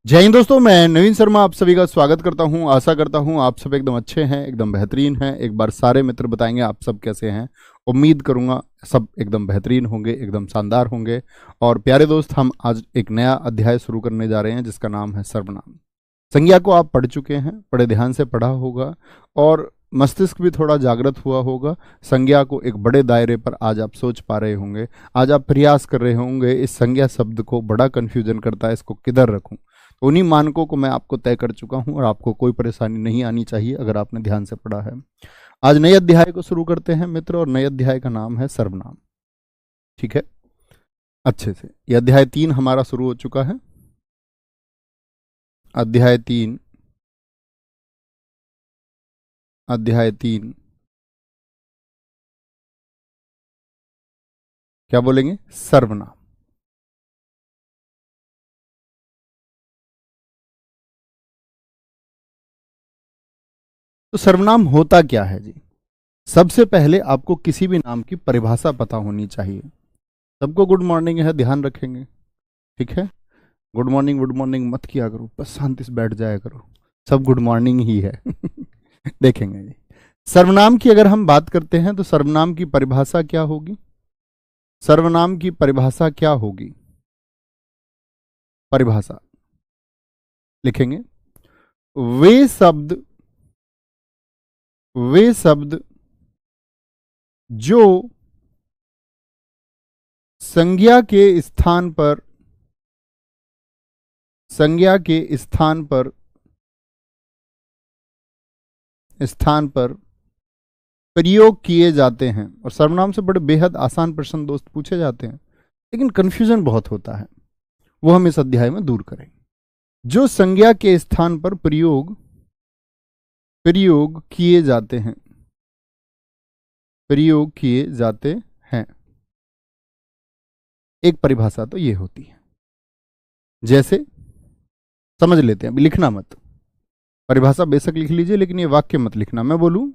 जय हिंद दोस्तों, मैं नवीन शर्मा आप सभी का स्वागत करता हूं। आशा करता हूं आप सब एकदम अच्छे हैं, एकदम बेहतरीन हैं। एक बार सारे मित्र बताएंगे आप सब कैसे हैं। उम्मीद करूंगा सब एकदम बेहतरीन होंगे, एकदम शानदार होंगे। और प्यारे दोस्त, हम आज एक नया अध्याय शुरू करने जा रहे हैं जिसका नाम है सर्वनाम। संज्ञा को आप पढ़ चुके हैं, बड़े ध्यान से पढ़ा होगा और मस्तिष्क भी थोड़ा जागृत हुआ होगा। संज्ञा को एक बड़े दायरे पर आज आप सोच पा रहे होंगे। आज आप प्रयास कर रहे होंगे, इस संज्ञा शब्द को बड़ा कंफ्यूजन करता है, इसको किधर रखूं। तो उन्हीं मानकों को मैं आपको तय कर चुका हूं और आपको कोई परेशानी नहीं आनी चाहिए अगर आपने ध्यान से पढ़ा है। आज नए अध्याय को शुरू करते हैं मित्र, और नए अध्याय का नाम है सर्वनाम। ठीक है, अच्छे से। यह अध्याय 3 हमारा शुरू हो चुका है। अध्याय 3, अध्याय 3 क्या बोलेंगे? सर्वनाम। तो सर्वनाम होता क्या है जी? सबसे पहले आपको किसी भी नाम की परिभाषा पता होनी चाहिए। सबको गुड मॉर्निंग है, ध्यान रखेंगे। ठीक है, गुड मॉर्निंग मत किया करो, बस शांति से बैठ जाया करो। सब गुड मॉर्निंग ही है। देखेंगे जी। सर्वनाम की अगर हम बात करते हैं तो सर्वनाम की परिभाषा क्या होगी? सर्वनाम की परिभाषा क्या होगी? परिभाषा लिखेंगे, वे शब्द वे शब्द जो संज्ञा के स्थान पर संज्ञा के स्थान पर प्रयोग किए जाते हैं। और सर्वनाम से बड़े बेहद आसान प्रश्न दोस्त पूछे जाते हैं, लेकिन कंफ्यूजन बहुत होता है, वो हम इस अध्याय में दूर करेंगे। जो संज्ञा के स्थान पर प्रयोग किए जाते हैं, प्रयोग किए जाते हैं, एक परिभाषा तो ये होती है। जैसे समझ लेते हैं, अभी लिखना मत, परिभाषा बेशक लिख लीजिए लेकिन ये वाक्य मत लिखना। मैं बोलूं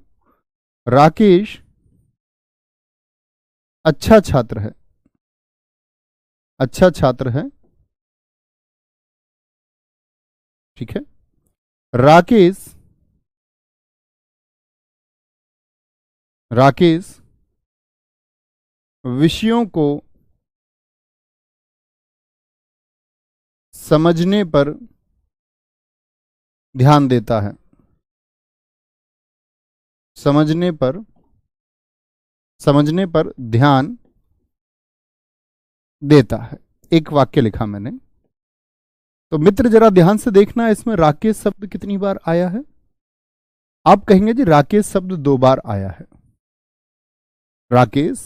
राकेश अच्छा छात्र है, अच्छा छात्र है। ठीक है, राकेश राकेश विषयों को समझने पर ध्यान देता है, समझने पर ध्यान देता है। एक वाक्य लिखा मैंने। तो मित्र जरा ध्यान से देखना, इसमें राकेश शब्द कितनी बार आया है? आप कहेंगे जी राकेश शब्द 2 बार आया है, राकेश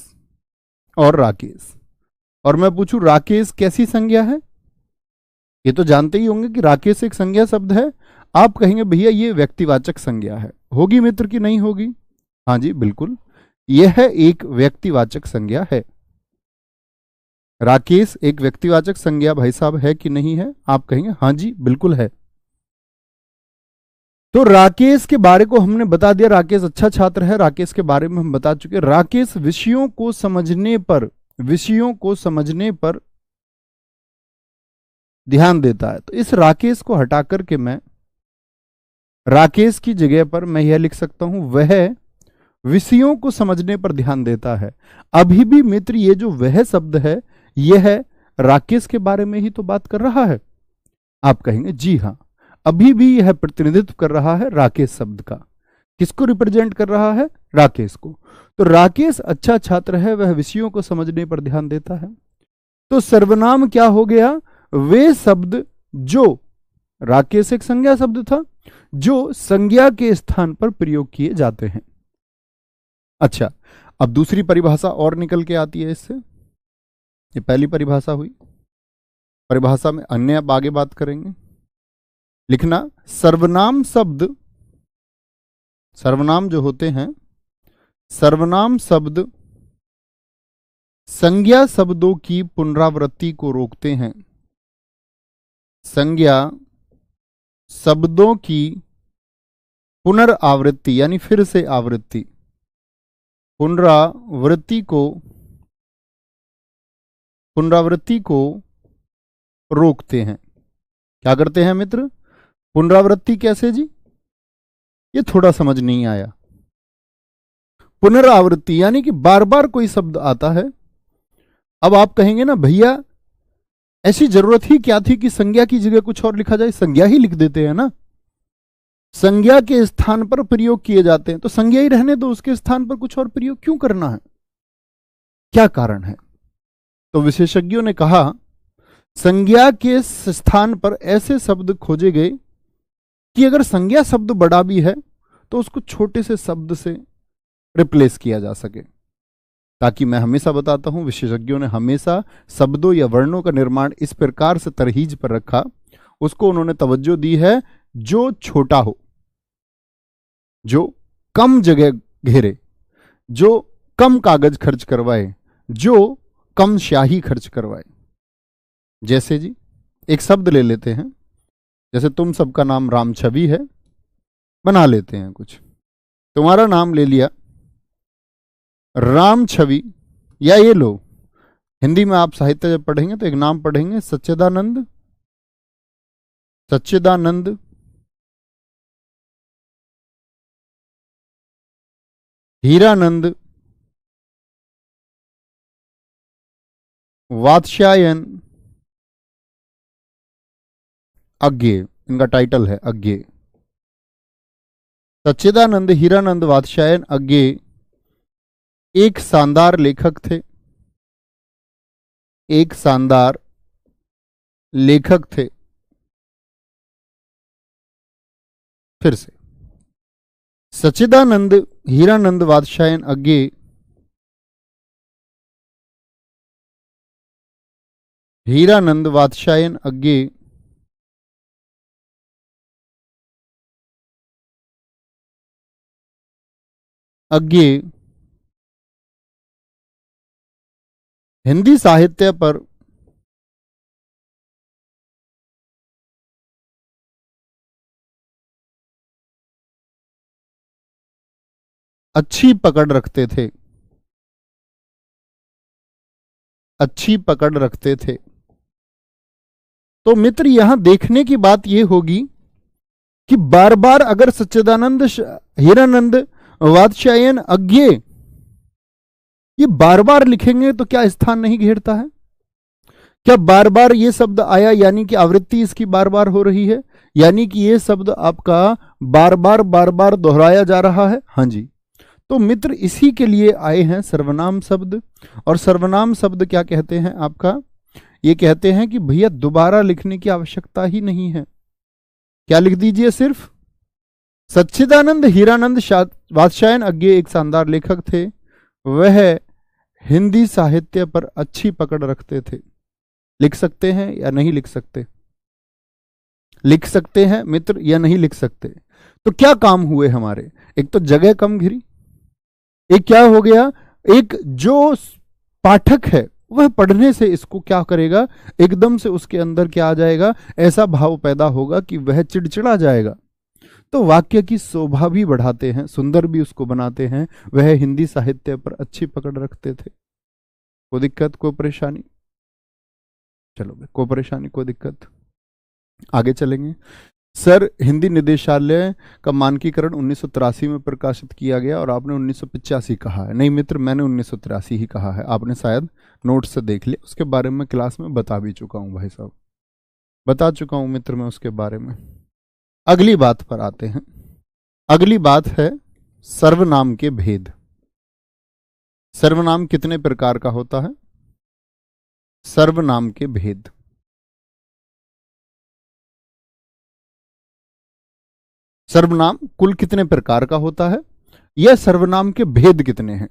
और राकेश। और मैं पूछूं राकेश कैसी संज्ञा है? ये तो जानते ही होंगे कि राकेश एक संज्ञा शब्द है। आप कहेंगे भैया ये व्यक्तिवाचक संज्ञा है, होगी मित्र की नहीं होगी? हाँ जी बिल्कुल, यह एक व्यक्तिवाचक संज्ञा है। राकेश एक व्यक्तिवाचक संज्ञा भाई साहब है कि नहीं है? आप कहेंगे हाँ जी बिल्कुल है। तो राकेश के बारे को हमने बता दिया, राकेश अच्छा छात्र है, राकेश के बारे में हम बता चुके। राकेश विषयों को समझने पर ध्यान देता है। तो इस राकेश को हटा करके मैं राकेश की जगह पर मैं यह लिख सकता हूं, वह विषयों को समझने पर ध्यान देता है। अभी भी मित्र ये जो वह शब्द है, यह राकेश के बारे में ही तो बात कर रहा है। आप कहेंगे जी हां, अभी भी यह प्रतिनिधित्व कर रहा है राकेश शब्द का। किसको रिप्रेजेंट कर रहा है? राकेश को। तो राकेश अच्छा छात्र है, वह विषयों को समझने पर ध्यान देता है। तो सर्वनाम क्या हो गया? वे शब्द जो, राकेश एक संज्ञा शब्द था, जो संज्ञा के स्थान पर प्रयोग किए जाते हैं। अच्छा, अब दूसरी परिभाषा और निकल के आती है इससे। ये पहली परिभाषा हुई, परिभाषा में अन्य अब आगे बात करेंगे। लिखना, सर्वनाम जो होते हैं, सर्वनाम शब्द संज्ञा शब्दों की पुनरावृत्ति को रोकते हैं। संज्ञा शब्दों की पुनरावृत्ति यानी फिर से आवृत्ति, पुनरावृत्ति को रोकते हैं। क्या करते हैं मित्र? पुनरावृत्ति कैसे जी? ये थोड़ा समझ नहीं आया। पुनरावृत्ति यानी कि बार बार कोई शब्द आता है। अब आप कहेंगे ना भैया ऐसी जरूरत ही क्या थी कि संज्ञा की जगह कुछ और लिखा जाए, संज्ञा ही लिख देते हैं ना। संज्ञा के स्थान पर प्रयोग किए जाते हैं तो संज्ञा ही रहने दो, उसके स्थान पर कुछ और प्रयोग क्यों करना है? क्या कारण है? तो विशेषज्ञों ने कहा संज्ञा के स्थान पर ऐसे शब्द खोजे गए कि अगर संज्ञा शब्द बड़ा भी है तो उसको छोटे से शब्द से रिप्लेस किया जा सके। ताकि मैं हमेशा बताता हूं, विशेषज्ञों ने हमेशा शब्दों या वर्णों का निर्माण इस प्रकार से तरहीज पर रखा, उसको उन्होंने तवज्जो दी है जो छोटा हो, जो कम जगह घेरे, जो कम कागज खर्च करवाए, जो कम स्याही खर्च करवाए। जैसे जी एक शब्द ले लेते हैं, जैसे तुम सबका नाम राम छवि है, बना लेते हैं कुछ। तुम्हारा नाम ले लिया राम छवि, या ये लो हिंदी में आप साहित्य जब पढ़ेंगे तो एक नाम पढ़ेंगे सच्चिदानंद, सच्चिदानंद हीरानंद वात्स्यायन अज्ञेय, इनका टाइटल है अज्ञेय। सच्चिदानंद हीरानंद वात्स्यायन अज्ञेय एक शानदार लेखक थे, एक शानदार लेखक थे। फिर से सच्चिदानंद हीरानंद वात्स्यायन अज्ञेय हीरानंद वात्स्यायन अज्ञेय अज्ञेय हिंदी साहित्य पर अच्छी पकड़ रखते थे, अच्छी पकड़ रखते थे। तो मित्र यहां देखने की बात यह होगी कि बार बार अगर सच्चिदानंद हीरानंद वात्स्यायन अज्ञेय ये बार बार लिखेंगे तो क्या स्थान नहीं घेरता है? क्या बार बार ये शब्द आया यानी कि आवृत्ति इसकी बार बार हो रही है, यानी कि ये शब्द आपका बार बार दोहराया जा रहा है। हाँ जी, तो मित्र इसी के लिए आए हैं सर्वनाम शब्द। और सर्वनाम शब्द क्या कहते हैं आपका? ये कहते हैं कि भैया दोबारा लिखने की आवश्यकता ही नहीं है। क्या लिख दीजिए, सिर्फ सच्चिदानंद हीरानंद वात्स्यायन अज्ञेय एक शानदार लेखक थे, वह हिंदी साहित्य पर अच्छी पकड़ रखते थे। लिख सकते हैं या नहीं लिख सकते? लिख सकते हैं मित्र या नहीं लिख सकते? तो क्या काम हुए हमारे? एक तो जगह कम घिरी, एक क्या हो गया, एक जो पाठक है वह पढ़ने से इसको क्या करेगा, एकदम से उसके अंदर क्या आ जाएगा, ऐसा भाव पैदा होगा कि वह चिड़चिड़ा जाएगा। तो वाक्य की शोभा भी बढ़ाते हैं, सुंदर भी उसको बनाते हैं। वह हिंदी साहित्य पर अच्छी पकड़ रखते थे। कोई दिक्कत, कोई परेशानी? चलो कोई परेशानी, कोई दिक्कत, आगे चलेंगे। सर हिंदी निदेशालय का मानकीकरण 1983 में प्रकाशित किया गया और आपने 1985 कहा है। नहीं मित्र, मैंने 1983 ही कहा है, आपने शायद नोट से देख लिया। उसके बारे में क्लास में बता भी चुका हूं भाई साहब, बता चुका हूं मित्र मैं उसके बारे में। अगली बात पर आते हैं। अगली बात है सर्वनाम के भेद। सर्वनाम कितने प्रकार का होता है? सर्वनाम के भेद। सर्वनाम कुल कितने प्रकार का होता है, यह सर्वनाम के भेद कितने हैं?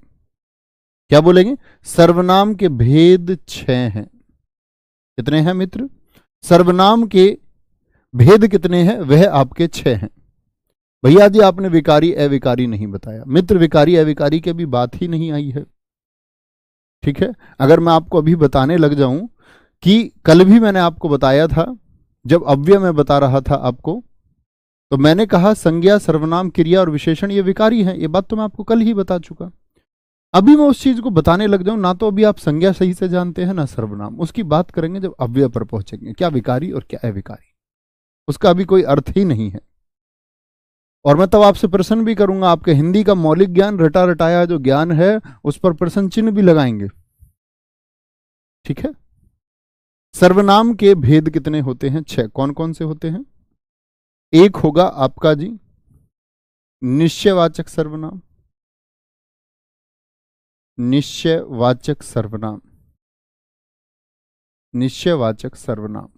क्या बोलेंगे? सर्वनाम के भेद 6 हैं। कितने हैं मित्र? सर्वनाम के भेद कितने हैं? वह आपके 6 हैं। भैया जी आपने विकारी अविकारी नहीं बताया। मित्र विकारी अविकारी की भी बात ही नहीं आई है, ठीक है। अगर मैं आपको अभी बताने लग जाऊं कि कल भी मैंने आपको बताया था, जब अव्यय में बता रहा था आपको, तो मैंने कहा संज्ञा सर्वनाम क्रिया और विशेषण ये विकारी हैं। ये बात तो मैं आपको कल ही बता चुका। अभी मैं उस चीज को बताने लग जाऊं ना, तो अभी आप संज्ञा सही से जानते हैं ना सर्वनाम। उसकी बात करेंगे जब अव्यय पर पहुंचेंगे, क्या विकारी और क्या अविकारी। उसका अभी कोई अर्थ ही नहीं है। और मैं तब आपसे प्रश्न भी करूंगा, आपके हिंदी का मौलिक ज्ञान, रटा रटाया जो ज्ञान है, उस पर प्रश्न चिन्ह भी लगाएंगे। ठीक है। सर्वनाम के भेद कितने होते हैं? 6। कौन कौन से होते हैं? एक होगा आपका जी निश्चयवाचक सर्वनाम, निश्चयवाचक सर्वनाम, निश्चयवाचक सर्वनाम।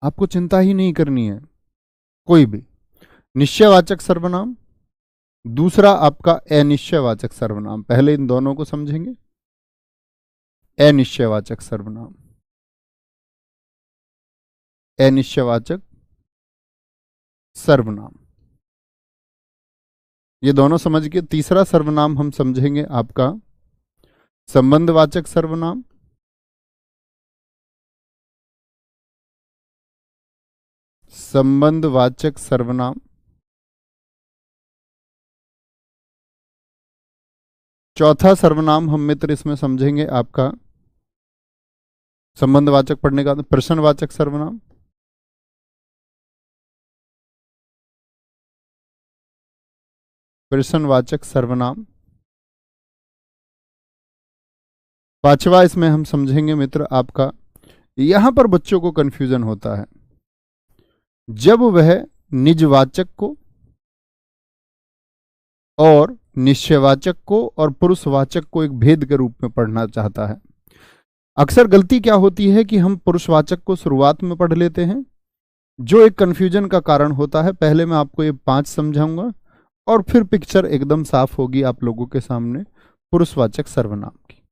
आपको चिंता ही नहीं करनी है कोई भी। निश्चयवाचक सर्वनाम, दूसरा आपका अनिश्चयवाचक सर्वनाम। पहले इन दोनों को समझेंगे। अनिश्चयवाचक सर्वनाम, अनिश्चयवाचक सर्वनाम, ये दोनों समझ के तीसरा सर्वनाम हम समझेंगे आपका संबंधवाचक सर्वनाम, संबंधवाचक सर्वनाम। चौथा सर्वनाम हम मित्र इसमें समझेंगे आपका संबंधवाचक पढ़ने का प्रश्नवाचक सर्वनाम, प्रश्नवाचक सर्वनाम। पांचवा इसमें हम समझेंगे मित्र आपका, यहां पर बच्चों को कंफ्यूजन होता है, जब वह निजवाचक को और निश्चयवाचक को और पुरुषवाचक को एक भेद के रूप में पढ़ना चाहता है। अक्सर गलती क्या होती है कि हम पुरुषवाचक को शुरुआत में पढ़ लेते हैं, जो एक कंफ्यूजन का कारण होता है। पहले मैं आपको ये 5 समझाऊंगा और फिर पिक्चर एकदम साफ होगी आप लोगों के सामने पुरुषवाचक सर्वनाम की।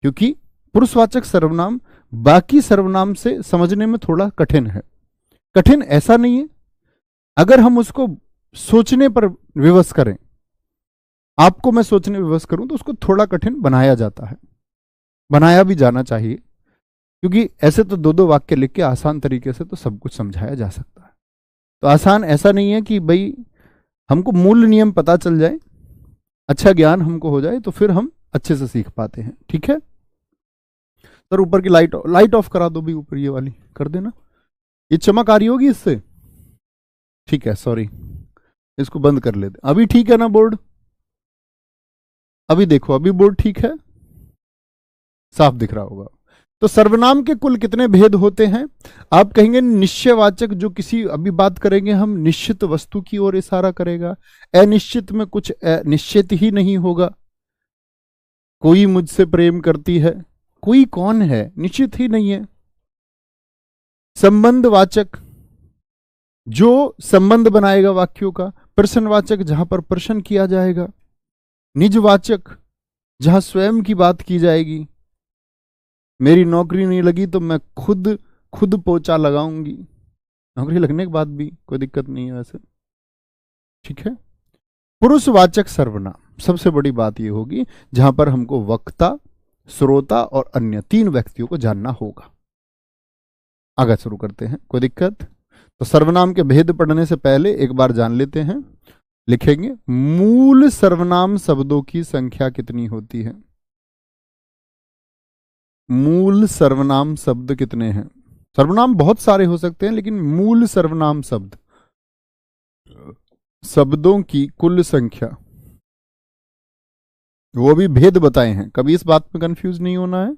क्योंकि पुरुषवाचक सर्वनाम बाकी सर्वनाम से समझने में थोड़ा कठिन है। कठिन ऐसा नहीं है, अगर हम उसको सोचने पर विवश करें, आपको मैं सोचने विवश करूं तो उसको थोड़ा कठिन बनाया जाता है, बनाया भी जाना चाहिए। क्योंकि ऐसे तो 2-2 वाक्य लिख के आसान तरीके से तो सब कुछ समझाया जा सकता है। तो आसान ऐसा नहीं है कि भाई हमको मूल नियम पता चल जाए, अच्छा ज्ञान हमको हो जाए तो फिर हम अच्छे से सीख पाते हैं। ठीक है सर, ऊपर की लाइट ऑफ करा दो भी, ऊपर ये वाली कर देना, ये चमक आ रही होगी इससे। ठीक है, सॉरी, इसको बंद कर लेते। अभी ठीक है ना बोर्ड? अभी देखो, अभी बोर्ड ठीक है, साफ दिख रहा होगा। तो सर्वनाम के कुल कितने भेद होते हैं? आप कहेंगे निश्चयवाचक, जो किसी, अभी बात करेंगे हम, निश्चित वस्तु की ओर इशारा करेगा। अनिश्चित में कुछ निश्चित ही नहीं होगा। कोई मुझसे प्रेम करती है, कोई कौन है, निश्चित ही नहीं है। संबंधवाचक, जो संबंध बनाएगा वाक्यों का। प्रश्नवाचक, जहां पर प्रश्न किया जाएगा। निजवाचक, जहां स्वयं की बात की जाएगी। मेरी नौकरी नहीं लगी तो मैं खुद पोछा लगाऊंगी। नौकरी लगने के बाद भी कोई दिक्कत नहीं है वैसे। ठीक है। पुरुषवाचक सर्वनाम, सबसे बड़ी बात यह होगी जहां पर हमको वक्ता, श्रोता और अन्य 3 व्यक्तियों को जानना होगा। आगे शुरू करते हैं, कोई दिक्कत? तो सर्वनाम के भेद पढ़ने से पहले एक बार जान लेते हैं। लिखेंगे, मूल सर्वनाम शब्दों की संख्या कितनी होती है? मूल सर्वनाम शब्द कितने हैं? सर्वनाम बहुत सारे हो सकते हैं, लेकिन मूल सर्वनाम शब्दों की कुल संख्या, वो भी भेद बताए हैं, कभी इस बात में कंफ्यूज नहीं होना है।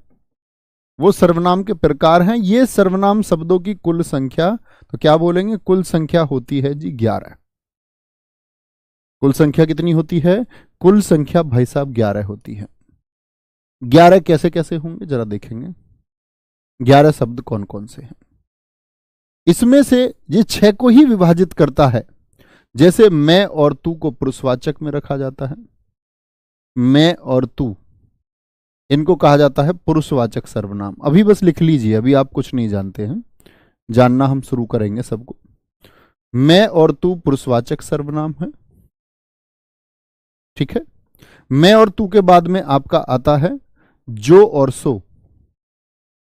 वो सर्वनाम के प्रकार हैं। ये सर्वनाम शब्दों की कुल संख्या, तो क्या बोलेंगे? कुल संख्या होती है जी 11। कुल संख्या कितनी होती है? कुल संख्या भाई साहब 11 होती है। 11 कैसे कैसे होंगे जरा देखेंगे। 11 शब्द कौन कौन से हैं? इसमें से ये 6 को ही विभाजित करता है। जैसे मैं और तू को पुरुषवाचक में रखा जाता है, मैं और तू, इनको कहा जाता है पुरुषवाचक सर्वनाम। अभी बस लिख लीजिए, अभी आप कुछ नहीं जानते हैं, जानना हम शुरू करेंगे सबको। मैं और तू पुरुषवाचक सर्वनाम है। ठीक है। मैं और तू के बाद में आपका आता है जो और सो।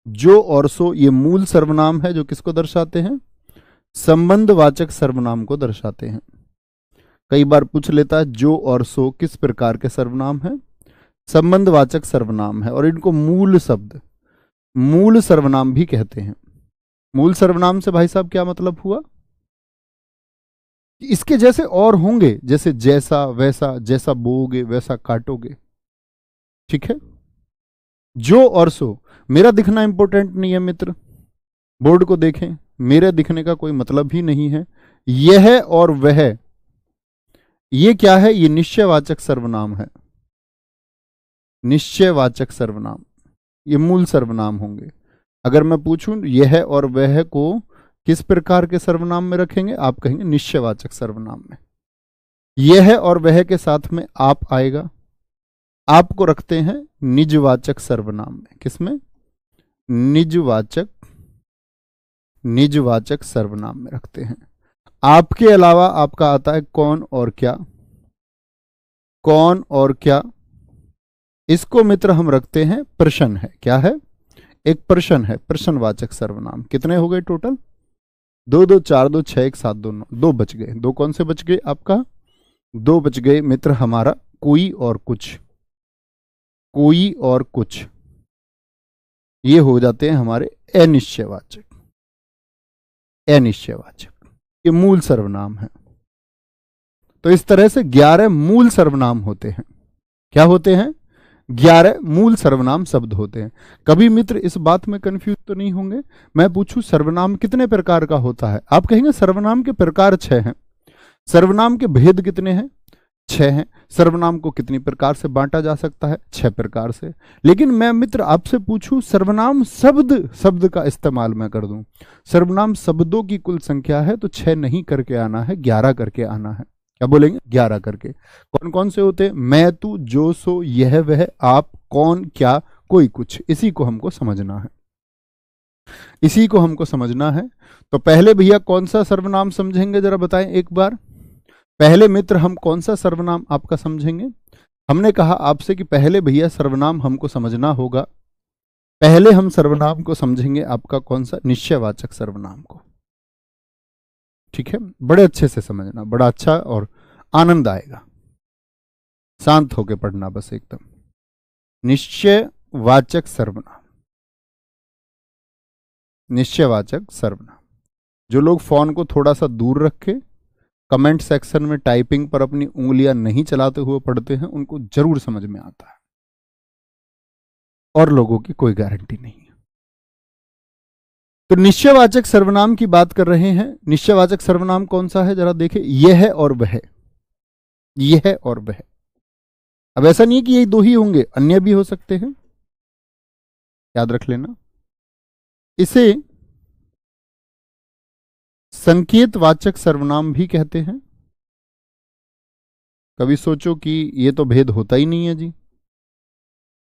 जो और सो ये मूल सर्वनाम है, जो किसको दर्शाते हैं? संबंधवाचक सर्वनाम को दर्शाते हैं। कई बार पूछ लेता है जो और सो किस प्रकार के सर्वनाम है? संबंधवाचक सर्वनाम है। और इनको मूल शब्द, मूल सर्वनाम भी कहते हैं। मूल सर्वनाम से भाई साहब क्या मतलब हुआ? इसके जैसे और होंगे, जैसे जैसा वैसा, जैसा बोओगे वैसा काटोगे, ठीक है। जो और सो, मेरा दिखना इंपॉर्टेंट नहीं है मित्र, बोर्ड को देखें, मेरे दिखने का कोई मतलब ही नहीं है। यह और वह, ये क्या है? ये निश्चयवाचक सर्वनाम है। निश्चयवाचक सर्वनाम, ये मूल सर्वनाम होंगे। अगर मैं पूछूं यह और वह को किस प्रकार के सर्वनाम में रखेंगे, आप कहेंगे निश्चयवाचक सर्वनाम में। यह और वह के साथ में आप आएगा, आपको रखते हैं निजवाचक सर्वनाम में। किसमें? निजवाचक सर्वनाम में रखते हैं। आपके अलावा आपका आता है कौन और क्या। कौन और क्या, इसको मित्र हम रखते हैं प्रश्न है। क्या है? एक प्रश्न है, प्रश्नवाचक सर्वनाम। कितने हो गए टोटल? 2 2 4 2 6 1 7 2 9, 2 बच गए। 2 कौन से बच गए आपका? 2 बच गए मित्र हमारा कोई और कुछ। कोई और कुछ, ये हो जाते हैं हमारे अनिश्चयवाचक। अनिश्चयवाचक ये मूल सर्वनाम है। तो इस तरह से 11 मूल सर्वनाम होते हैं। क्या होते हैं? 11 मूल सर्वनाम शब्द होते हैं। कभी मित्र इस बात में कंफ्यूज तो नहीं होंगे, मैं पूछूं सर्वनाम कितने प्रकार का होता है, आप कहेंगे सर्वनाम के प्रकार 6 हैं। सर्वनाम के भेद कितने हैं? 6 हैं। सर्वनाम को कितनी प्रकार से बांटा जा सकता है? 6 प्रकार से। लेकिन मैं मित्र आपसे पूछूं सर्वनाम शब्द का इस्तेमाल मैं कर दूं, सर्वनाम शब्दों की कुल संख्या है तो 6 नहीं करके आना है, 11 करके आना है। क्या बोलेंगे? 11 करके। कौन कौन से होते हैं? मैं, तू, जो, सो, यह, वह, आप, कौन, क्या, कोई, कुछ। इसी को हमको समझना है, इसी को हमको समझना है। तो पहले भैया कौन सा सर्वनाम समझेंगे, जरा बताएं एक बार। पहले मित्र हम कौन सा सर्वनाम आपका समझेंगे? हमने कहा आपसे कि पहले भैया सर्वनाम हमको समझना होगा। पहले हम सर्वनाम को समझेंगे आपका कौन सा? निश्चयवाचक सर्वनाम को। ठीक है, बड़े अच्छे से समझना, बड़ा अच्छा और आनंद आएगा। शांत होकर पढ़ना बस एकदम। निश्चयवाचक सर्वनाम, निश्चयवाचक सर्वनाम। जो लोग फोन को थोड़ा सा दूर रखे, कमेंट सेक्शन में टाइपिंग पर अपनी उंगलियां नहीं चलाते हुए पढ़ते हैं, उनको जरूर समझ में आता है, और लोगों की कोई गारंटी नहीं है। तो निश्चयवाचक सर्वनाम की बात कर रहे हैं। निश्चयवाचक सर्वनाम कौन सा है, जरा देखें। यह और वह, यह और वह। अब ऐसा नहीं है कि यही 2 ही होंगे, अन्य भी हो सकते हैं, याद रख लेना। इसे संकेतवाचक सर्वनाम भी कहते हैं। कभी सोचो कि ये तो भेद होता ही नहीं है जी,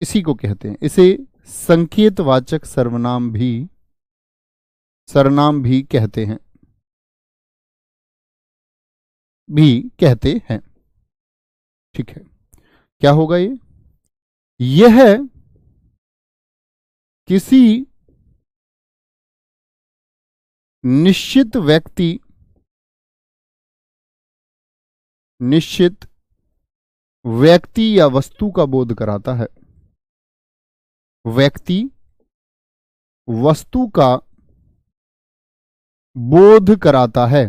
इसी को कहते हैं। इसे संकेतवाचक सर्वनाम भी कहते हैं, ठीक है। क्या होगा ये? यह किसी निश्चित व्यक्ति या वस्तु का बोध कराता है। व्यक्ति वस्तु का बोध कराता है,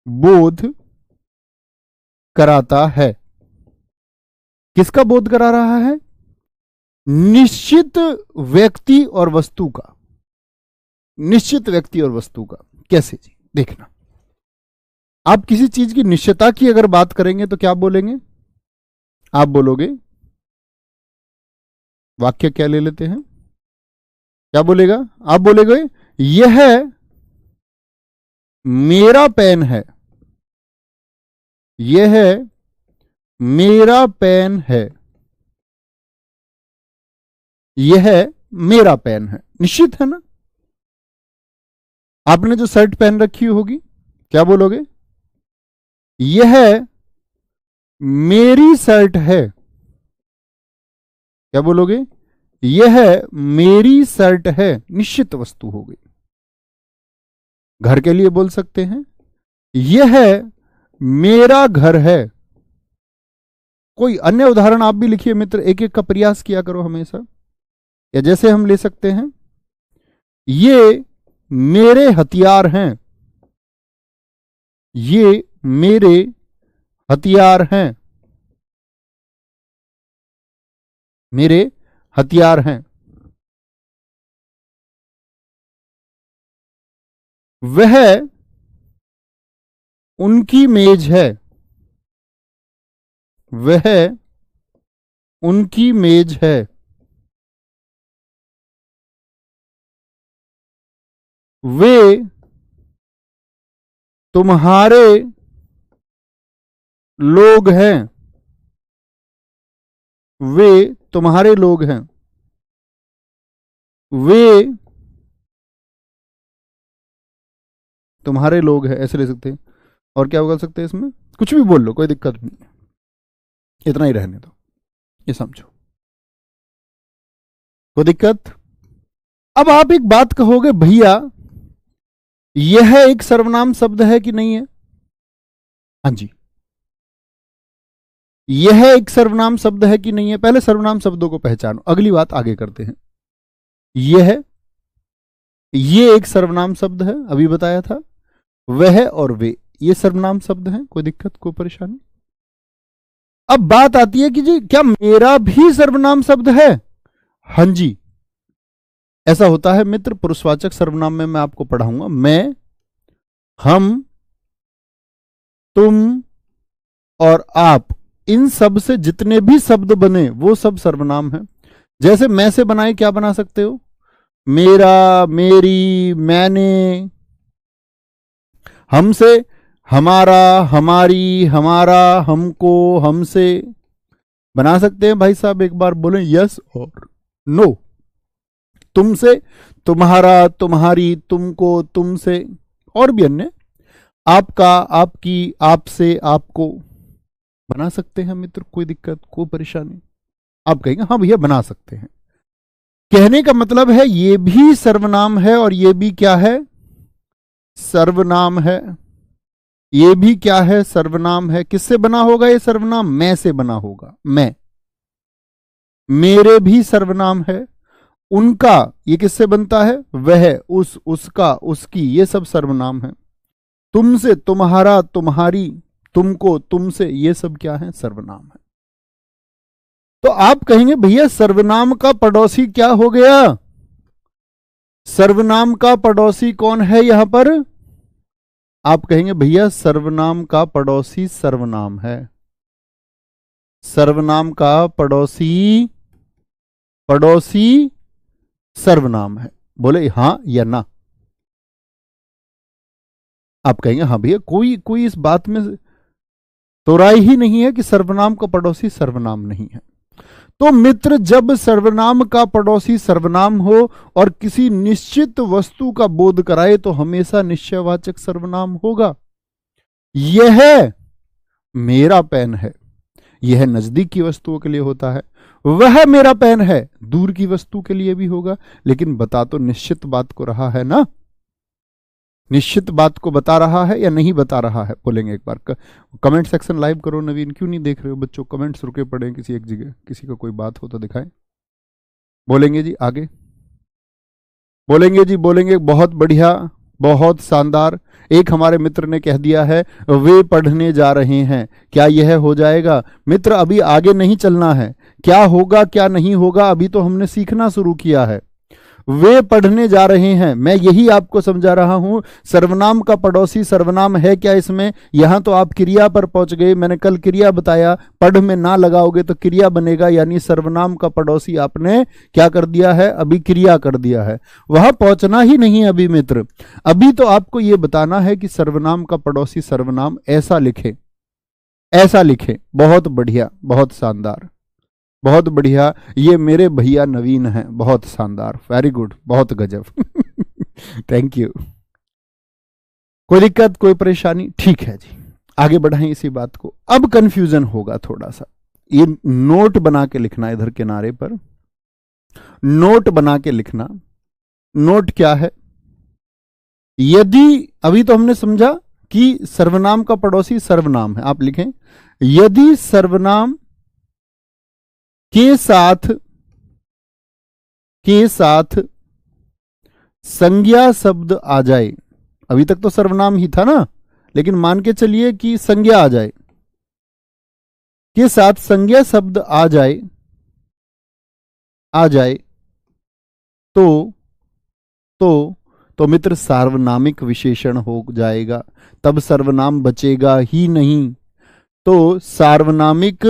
बोध कराता है। किसका बोध करा रहा है? निश्चित व्यक्ति और वस्तु का। निश्चित व्यक्ति और वस्तु का कैसे जी? देखना, आप किसी चीज की निश्चितता की अगर बात करेंगे तो क्या बोलेंगे? आप बोलोगे, वाक्य क्या ले लेते हैं, क्या बोलेगा? आप बोलेगे यह मेरा पेन है, यह मेरा पेन है, यह मेरा पेन है। निश्चित है ना? आपने जो शर्ट पहन रखी होगी, क्या बोलोगे? यह मेरी शर्ट है। क्या बोलोगे? यह मेरी शर्ट है। निश्चित वस्तु हो गई। घर के लिए बोल सकते हैं, यह मेरा घर है। कोई अन्य उदाहरण आप भी लिखिए मित्र, एक एक का प्रयास किया करो हमेशा। या जैसे हम ले सकते हैं, ये मेरे हथियार हैं, ये मेरे हथियार हैं, मेरे हथियार हैं। वह उनकी मेज है, वह उनकी मेज है। वे तुम्हारे लोग हैं, वे तुम्हारे लोग हैं। वे तुम्हारे लोग हैं, ऐसे ले सकते हैं। और क्या बोल सकते हैं इसमें, कुछ भी बोल लो, कोई दिक्कत नहीं, इतना ही रहने दो, ये समझो, कोई दिक्कत। अब आप एक बात कहोगे, भैया यह एक सर्वनाम शब्द है कि नहीं है? हाँ जी, यह एक सर्वनाम शब्द है कि नहीं है? पहले सर्वनाम शब्दों को पहचानो, अगली बात आगे करते हैं। ये एक सर्वनाम शब्द है, अभी बताया था। वह और वे, ये सर्वनाम शब्द हैं, कोई दिक्कत, कोई परेशानी? अब बात आती है कि जी क्या मेरा भी सर्वनाम शब्द है? हाँ जी, ऐसा होता है मित्र। पुरुषवाचक सर्वनाम में मैं आपको पढ़ाऊंगा। मैं, हम, तुम और आप, इन सब से जितने भी शब्द बने वो सब सर्वनाम हैं। जैसे मैं से बनाए क्या बना सकते हो? मेरा, मेरी, मैंने। हमसे हमारा, हमारी, हमारा, हमको, हमसे बना सकते हैं। भाई साहब एक बार बोलें यस और नो। तुमसे तुम्हारा, तुम्हारी, तुमको, तुमसे, और भी अन्य, आपका, आपकी, आपसे, आपको बना सकते हैं मित्र, कोई दिक्कत, कोई परेशानी? आप कहेंगे हाँ भैया बना सकते हैं। कहने का मतलब है ये भी सर्वनाम है और ये भी क्या है? सर्वनाम है। ये भी क्या है? सर्वनाम है। किससे बना होगा ये सर्वनाम? मैं से बना होगा, मैं। मेरे भी सर्वनाम है। उनका, ये किससे बनता है? वह, उस, उसका, उसकी, ये सब सर्वनाम है। तुमसे, तुम्हारा, तुम्हारी, तुमको, तुमसे, ये सब क्या है? सर्वनाम है। तो आप कहेंगे भैया सर्वनाम का पड़ोसी क्या हो गया? सर्वनाम का पड़ोसी कौन है यहां पर? आप कहेंगे भैया सर्वनाम का पड़ोसी सर्वनाम है। सर्वनाम का पड़ोसी, पड़ोसी सर्वनाम है। बोले हां या ना? आप कहेंगे हाँ भैया, कोई इस बात में तो राय ही नहीं है कि सर्वनाम का पड़ोसी सर्वनाम नहीं है। तो मित्र, जब सर्वनाम का पड़ोसी सर्वनाम हो और किसी निश्चित वस्तु का बोध कराए तो हमेशा निश्चयवाचक सर्वनाम होगा। यह मेरा पेन है, यह नजदीक की वस्तुओं के लिए होता है। वह मेरा पेन है, दूर की वस्तु के लिए भी होगा। लेकिन बता तो निश्चित बात को रहा है ना? निश्चित बात को बता रहा है या नहीं बता रहा है? बोलेंगे एक बार। कमेंट सेक्शन लाइव करो। नवीन क्यों नहीं देख रहे हो बच्चों? कमेंट्स रुके पड़े किसी एक जगह, किसी का कोई बात हो तो दिखाएं। बोलेंगे जी आगे, बोलेंगे जी, बोलेंगे। बहुत बढ़िया, बहुत शानदार। एक हमारे मित्र ने कह दिया है वे पढ़ने जा रहे हैं। क्या यह हो जाएगा? मित्र अभी आगे नहीं चलना है। क्या होगा क्या नहीं होगा अभी तो हमने सीखना शुरू किया है। वे पढ़ने जा रहे हैं, मैं यही आपको समझा रहा हूं। सर्वनाम का पड़ोसी सर्वनाम है क्या इसमें? यहां तो आप क्रिया पर पहुंच गए। मैंने कल क्रिया बताया, पढ़ में ना लगाओगे तो क्रिया बनेगा, यानी सर्वनाम का पड़ोसी आपने क्या कर दिया है? अभी क्रिया कर दिया है। वहां पहुंचना ही नहीं अभी मित्र। अभी तो आपको यह बताना है कि सर्वनाम का पड़ोसी सर्वनाम ऐसा लिखे, ऐसा लिखे। बहुत बढ़िया, बहुत शानदार, बहुत बढ़िया। ये मेरे भैया नवीन हैं, बहुत शानदार, वेरी गुड, बहुत गजब। Thank you. कोई दिक्कत, कोई परेशानी? ठीक है जी, आगे बढ़ाएं इसी बात को। अब कंफ्यूजन होगा थोड़ा सा, ये नोट बना के लिखना, इधर किनारे पर नोट बना के लिखना। नोट क्या है? यदि, अभी तो हमने समझा कि सर्वनाम का पड़ोसी सर्वनाम है। आप लिखें यदि सर्वनाम के साथ के साथ संज्ञा शब्द आ जाए, अभी तक तो सर्वनाम ही था ना, लेकिन मान के चलिए कि संज्ञा आ जाए, के साथ संज्ञा शब्द आ जाए तो तो मित्र सार्वनामिक विशेषण हो जाएगा, तब सर्वनाम बचेगा ही नहीं। तो सार्वनामिक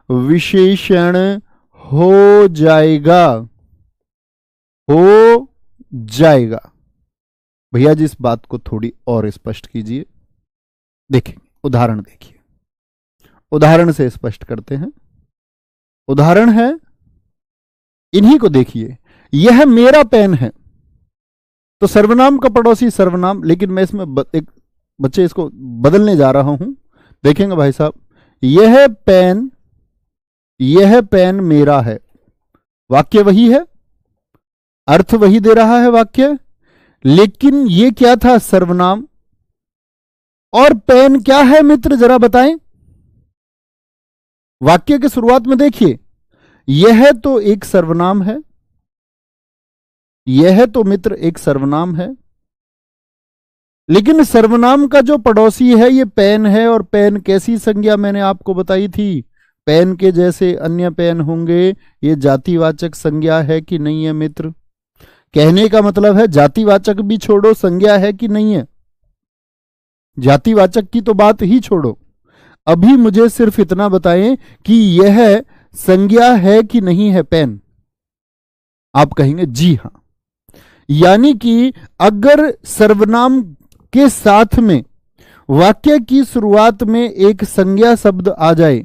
विशेषण हो जाएगा। भैया जी इस बात को थोड़ी और स्पष्ट कीजिए। देखें उदाहरण, देखिए उदाहरण से स्पष्ट करते हैं। उदाहरण है, इन्हीं को देखिए, यह मेरा पेन है, तो सर्वनाम का पड़ोसी सर्वनाम, लेकिन मैं इसमें एक बच्चे इसको बदलने जा रहा हूं। देखेंगे भाई साहब, यह पेन मेरा है, वाक्य वही है, अर्थ वही दे रहा है वाक्य, लेकिन ये क्या था, सर्वनाम। और पेन क्या है मित्र, जरा बताएं। वाक्य की शुरुआत में देखिए, यह तो एक सर्वनाम है, यह तो मित्र एक सर्वनाम है, लेकिन सर्वनाम का जो पड़ोसी है ये पेन है। और पेन कैसी संज्ञा मैंने आपको बताई थी, पेन के जैसे अन्य पेन होंगे, ये जातिवाचक संज्ञा है कि नहीं है मित्र। कहने का मतलब है जातिवाचक भी छोड़ो, संज्ञा है कि नहीं है। जातिवाचक की तो बात ही छोड़ो, अभी मुझे सिर्फ इतना बताएं कि यह संज्ञा है कि नहीं है पेन। आप कहेंगे जी हां। यानी कि अगर सर्वनाम के साथ में वाक्य की शुरुआत में एक संज्ञा शब्द आ जाए,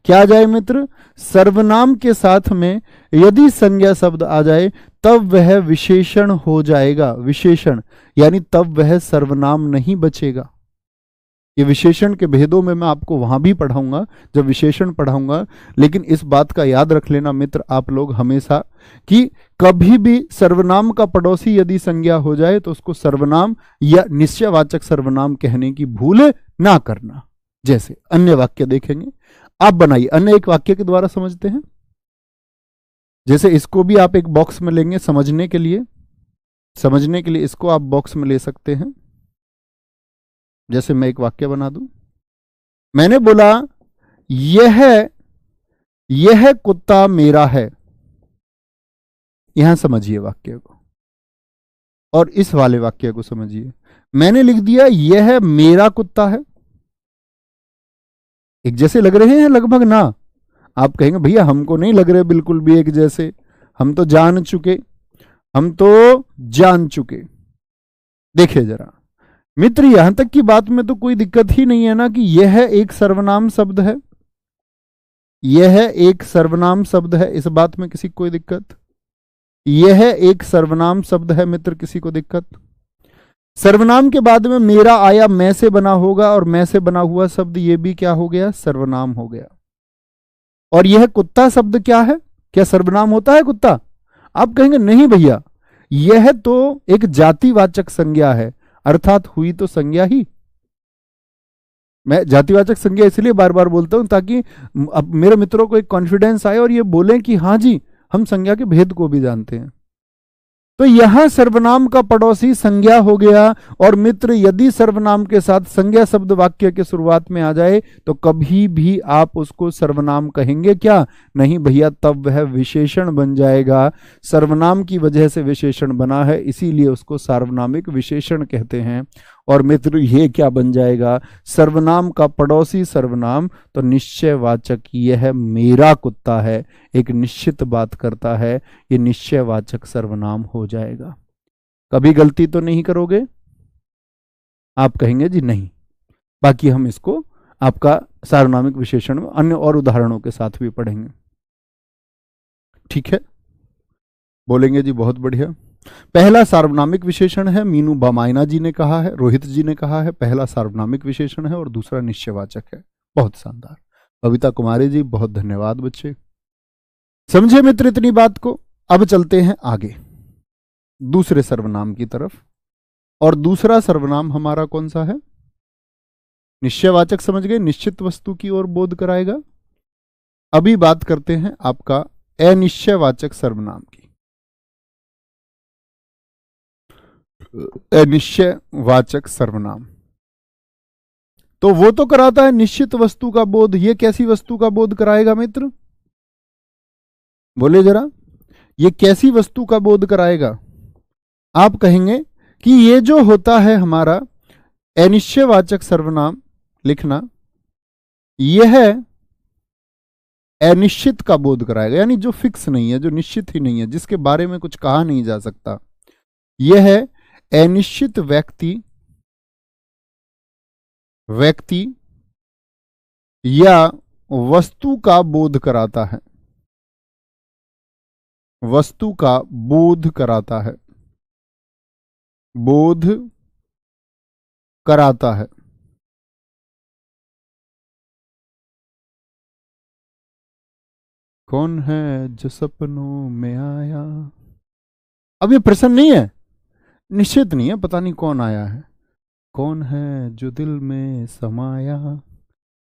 क्या आ जाए मित्र, सर्वनाम के साथ में यदि संज्ञा शब्द आ जाए तब वह विशेषण हो जाएगा। विशेषण यानी तब वह सर्वनाम नहीं बचेगा। ये विशेषण के भेदों में मैं आपको वहां भी पढ़ाऊंगा जब विशेषण पढ़ाऊंगा, लेकिन इस बात का याद रख लेना मित्र आप लोग हमेशा कि कभी भी सर्वनाम का पड़ोसी यदि संज्ञा हो जाए तो उसको सर्वनाम या निश्चयवाचक सर्वनाम कहने की भूल ना करना। जैसे अन्य वाक्य देखेंगे, आप बनाइए, अन्य एक वाक्य के द्वारा समझते हैं। जैसे इसको भी आप एक बॉक्स में लेंगे समझने के लिए इसको आप बॉक्स में ले सकते हैं। जैसे मैं एक वाक्य बना दूं, मैंने बोला यह कुत्ता मेरा है, यहां समझिए वाक्य को, और इस वाले वाक्य को समझिए। मैंने लिख दिया यह मेरा कुत्ता है। एक जैसे लग रहे हैं लगभग ना? आप कहेंगे भैया हमको नहीं लग रहे बिल्कुल भी एक जैसे, हम तो जान चुके। देखिए जरा मित्र, यहां तक की बात में तो कोई दिक्कत ही नहीं है ना कि यह एक सर्वनाम शब्द है, यह एक सर्वनाम शब्द है, इस बात में किसी को कोई दिक्कत? यह एक सर्वनाम शब्द है मित्र, किसी को दिक्कत? सर्वनाम के बाद में मेरा आया, मैं से बना होगा, और मैं से बना हुआ शब्द ये भी क्या हो गया, सर्वनाम हो गया। और यह कुत्ता शब्द क्या है, क्या सर्वनाम होता है कुत्ता? आप कहेंगे नहीं भैया, यह तो एक जातिवाचक संज्ञा है, अर्थात हुई तो संज्ञा ही। मैं जातिवाचक संज्ञा इसलिए बार बार बोलता हूं ताकि अब मेरे मित्रों को एक कॉन्फिडेंस आए और ये बोलें कि हाँ जी हम संज्ञा के भेद को भी जानते हैं। तो यहां सर्वनाम का पड़ोसी संज्ञा हो गया। और मित्र यदि सर्वनाम के साथ संज्ञा शब्द वाक्य के शुरुआत में आ जाए तो कभी भी आप उसको सर्वनाम कहेंगे क्या? नहीं भैया, तब वह विशेषण बन जाएगा। सर्वनाम की वजह से विशेषण बना है, इसीलिए उसको सार्वनामिक विशेषण कहते हैं। और मित्र ये क्या बन जाएगा, सर्वनाम का पड़ोसी सर्वनाम, तो निश्चयवाचक यह मेरा कुत्ता है, एक निश्चित बात करता है, ये निश्चयवाचक सर्वनाम हो जाएगा। कभी गलती तो नहीं करोगे? आप कहेंगे जी नहीं। बाकी हम इसको आपका सार्वनामिक विशेषण में अन्य और उदाहरणों के साथ भी पढ़ेंगे, ठीक है? बोलेंगे जी बहुत बढ़िया। पहला सार्वनामिक विशेषण है, मीनू बामायना जी ने कहा है, रोहित जी ने कहा है, पहला सार्वनामिक विशेषण है और दूसरा निश्चयवाचक है। बहुत शानदार। कविता कुमारी जी बहुत धन्यवाद बच्चे। समझे मित्र इतनी बात को? अब चलते हैं आगे दूसरे सर्वनाम की तरफ। और दूसरा सर्वनाम हमारा कौन सा है? निश्चयवाचक समझ गए, निश्चित वस्तु की ओर बोध कराएगा। अभी बात करते हैं आपका अनिश्चयवाचक सर्वनाम की। अनिश्चयवाचक सर्वनाम। तो वो तो कराता है निश्चित वस्तु का बोध, ये कैसी वस्तु का बोध कराएगा मित्र? बोले जरा, ये कैसी वस्तु का बोध कराएगा? आप कहेंगे कि ये जो होता है हमारा अनिश्चयवाचक सर्वनाम लिखना, यह अनिश्चित का बोध कराएगा, यानी जो फिक्स नहीं है, जो निश्चित ही नहीं है, जिसके बारे में कुछ कहा नहीं जा सकता, यह है अनिश्चित व्यक्ति या वस्तु का बोध कराता है, वस्तु का बोध कराता है, बोध कराता है। कौन है जो सपनों में आया? अब ये प्रश्न नहीं है, निश्चित नहीं है, पता नहीं कौन आया है। कौन है जो दिल में समाया?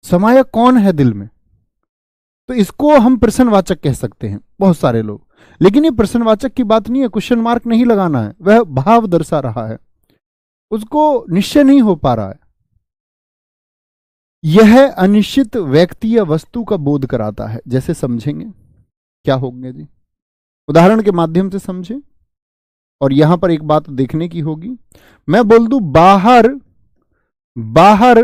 समाया कौन है दिल में? तो इसको हम प्रश्नवाचक कह सकते हैं बहुत सारे लोग, लेकिन ये प्रश्नवाचक की बात नहीं है, क्वेश्चन मार्क नहीं लगाना है, वह भाव दर्शा रहा है, उसको निश्चय नहीं हो पा रहा है। यह अनिश्चित व्यक्ति या वस्तु का बोध कराता है। जैसे समझेंगे क्या होंगे जी, उदाहरण के माध्यम से समझें। और यहां पर एक बात देखने की होगी, मैं बोल दूं बाहर, बाहर,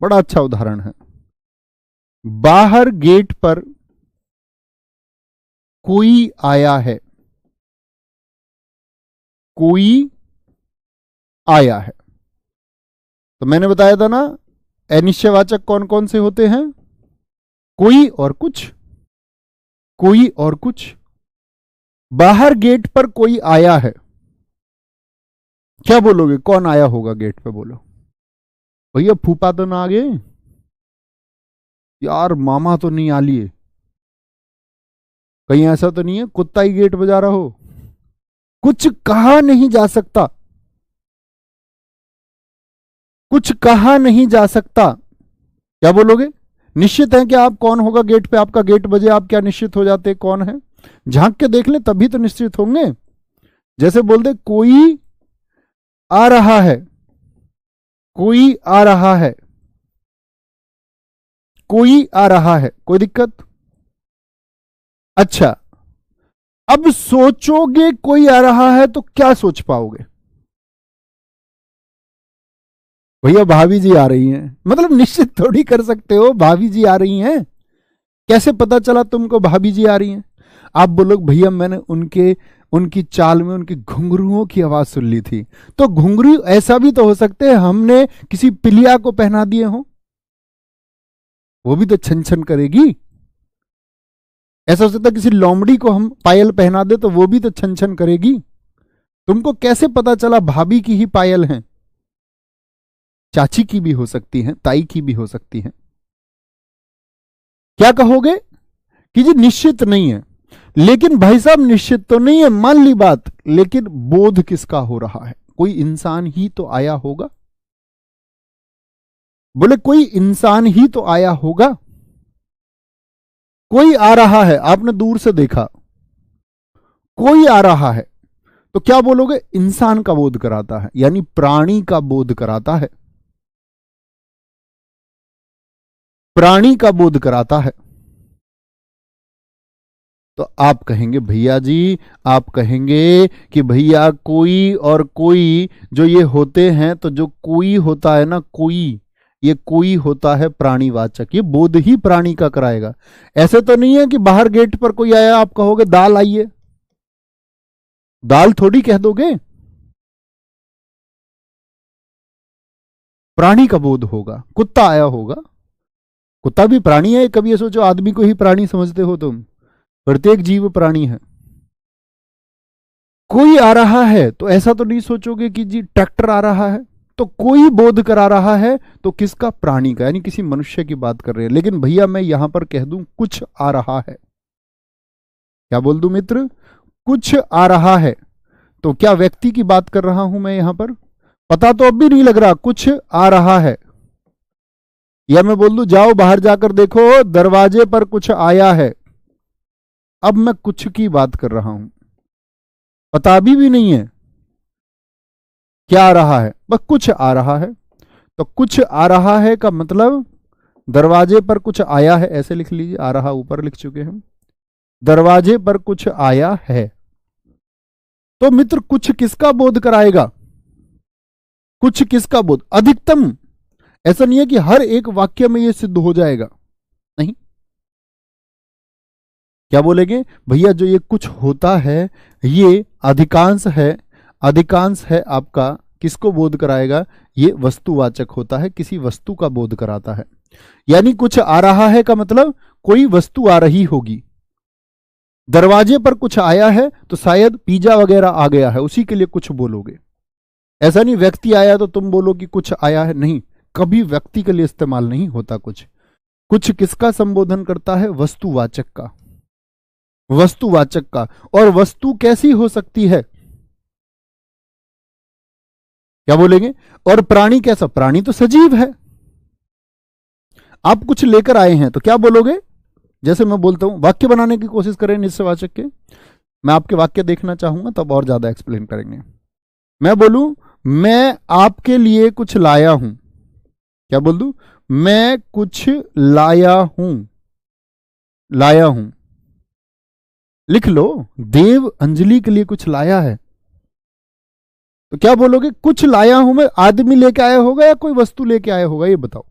बड़ा अच्छा उदाहरण है, बाहर गेट पर कोई आया है, कोई आया है। तो मैंने बताया था ना, अनिश्चयवाचक कौन कौन से होते हैं? कोई और कुछ, कोई और कुछ। बाहर गेट पर कोई आया है, क्या बोलोगे? कौन आया होगा गेट पे? बोलो भैया, फूफा तो ना आ गए यार, मामा तो नहीं आ लिए, कहीं ऐसा तो नहीं है कुत्ता ही गेट बजा रहा हो? कुछ कहा नहीं जा सकता, कुछ कहा नहीं जा सकता, क्या बोलोगे? निश्चित है कि आप कौन होगा गेट पे, आपका गेट बजे आप क्या निश्चित हो जाते कौन है? झांक के देख ले तभी तो निश्चित होंगे। जैसे बोल दे कोई आ रहा है, कोई आ रहा है, कोई आ रहा है, कोई दिक्कत? अच्छा, अब सोचोगे कोई आ रहा है तो क्या सोच पाओगे? भैया भाभी जी आ रही हैं, मतलब निश्चित थोड़ी कर सकते हो भाभी जी आ रही हैं। कैसे पता चला तुमको भाभी जी आ रही हैं? आप बोलो भैया मैंने उनकी चाल में उनकी घुंघरुओं की आवाज सुन ली थी। तो घुंघरू ऐसा भी तो हो सकते हैं हमने किसी पिलिया को पहना दिए हो, वो भी तो छन छन करेगी। ऐसा हो सकता है किसी लोमड़ी को हम पायल पहना दे तो वो भी तो छन छन करेगी। तुमको कैसे पता चला भाभी की ही पायल है? चाची की भी हो सकती है, ताई की भी हो सकती है। क्या कहोगे कि जी निश्चित नहीं है। लेकिन भाई साहब निश्चित तो नहीं है, मान ली बात, लेकिन बोध किसका हो रहा है? कोई इंसान ही तो आया होगा। बोले कोई इंसान ही तो आया होगा। कोई आ रहा है, आपने दूर से देखा, कोई आ रहा है, तो क्या बोलोगे? इंसान का बोध कराता है, यानी प्राणी का बोध कराता है, प्राणी का बोध कराता है। तो आप कहेंगे भैया जी, आप कहेंगे कि भैया कोई और कोई जो ये होते हैं, तो जो कोई होता है ना, कोई, ये कोई होता है प्राणीवाचक, ये बोध ही प्राणी का कराएगा। ऐसे तो नहीं है कि बाहर गेट पर कोई आया आप कहोगे दाल आइए, दाल थोड़ी कह दोगे। प्राणी का बोध होगा। कुत्ता आया होगा, कुत्ता भी प्राणी है। कभी ये सोचो आदमी को ही प्राणी समझते हो तुम? प्रत्येक जीव प्राणी है। कोई आ रहा है तो ऐसा तो नहीं सोचोगे कि जी ट्रैक्टर आ रहा है। तो कोई बोध करा रहा है तो किसका? प्राणी का, यानी किसी मनुष्य की बात कर रहे हैं। लेकिन भैया मैं यहां पर कह दूं कुछ आ रहा है, क्या बोल दूं मित्र? कुछ आ रहा है, तो क्या व्यक्ति की बात कर रहा हूं मैं यहां पर? पता तो अब भी नहीं लग रहा, कुछ आ रहा है। या मैं बोल दूं जाओ बाहर जाकर देखो दरवाजे पर कुछ आया है, अब मैं कुछ की बात कर रहा हूं। पता भी नहीं है क्या आ रहा है, बस कुछ आ रहा है। तो कुछ आ रहा है का मतलब दरवाजे पर कुछ आया है, ऐसे लिख लीजिए, आ रहा ऊपर लिख चुके हम, दरवाजे पर कुछ आया है। तो मित्र कुछ किसका बोध कराएगा, कुछ किसका बोध, अधिकतम। ऐसा नहीं है कि हर एक वाक्य में यह सिद्ध हो जाएगा, नहीं। क्या बोलेंगे भैया, जो ये कुछ होता है ये अधिकांश है, अधिकांश है आपका किसको बोध कराएगा, ये वस्तुवाचक होता है, किसी वस्तु का बोध कराता है। यानी कुछ आ रहा है का मतलब कोई वस्तु आ रही होगी। दरवाजे पर कुछ आया है तो शायद पिज्जा वगैरह आ गया है, उसी के लिए कुछ बोलोगे। ऐसा नहीं व्यक्ति आया तो तुम बोलो कि कुछ आया है, नहीं, कभी व्यक्ति के लिए इस्तेमाल नहीं होता कुछ। कुछ किसका संबोधन करता है, वस्तुवाचक का, वस्तुवाचक का। और वस्तु कैसी हो सकती है, क्या बोलेंगे, और प्राणी कैसा, प्राणी तो सजीव है। आप कुछ लेकर आए हैं तो क्या बोलोगे, जैसे मैं बोलता हूं, वाक्य बनाने की कोशिश करें निश्चयवाचक के, मैं आपके वाक्य देखना चाहूंगा तब और ज्यादा एक्सप्लेन करेंगे। मैं बोलूं मैं आपके लिए कुछ लाया हूं, क्या बोल दूं, मैं कुछ लाया हूं, लाया हूं, लिख लो, देव अंजलि के लिए कुछ लाया है। तो क्या बोलोगे, कुछ लाया हूं मैं, आदमी लेके आया होगा या कोई वस्तु लेके आया होगा, ये बताओ।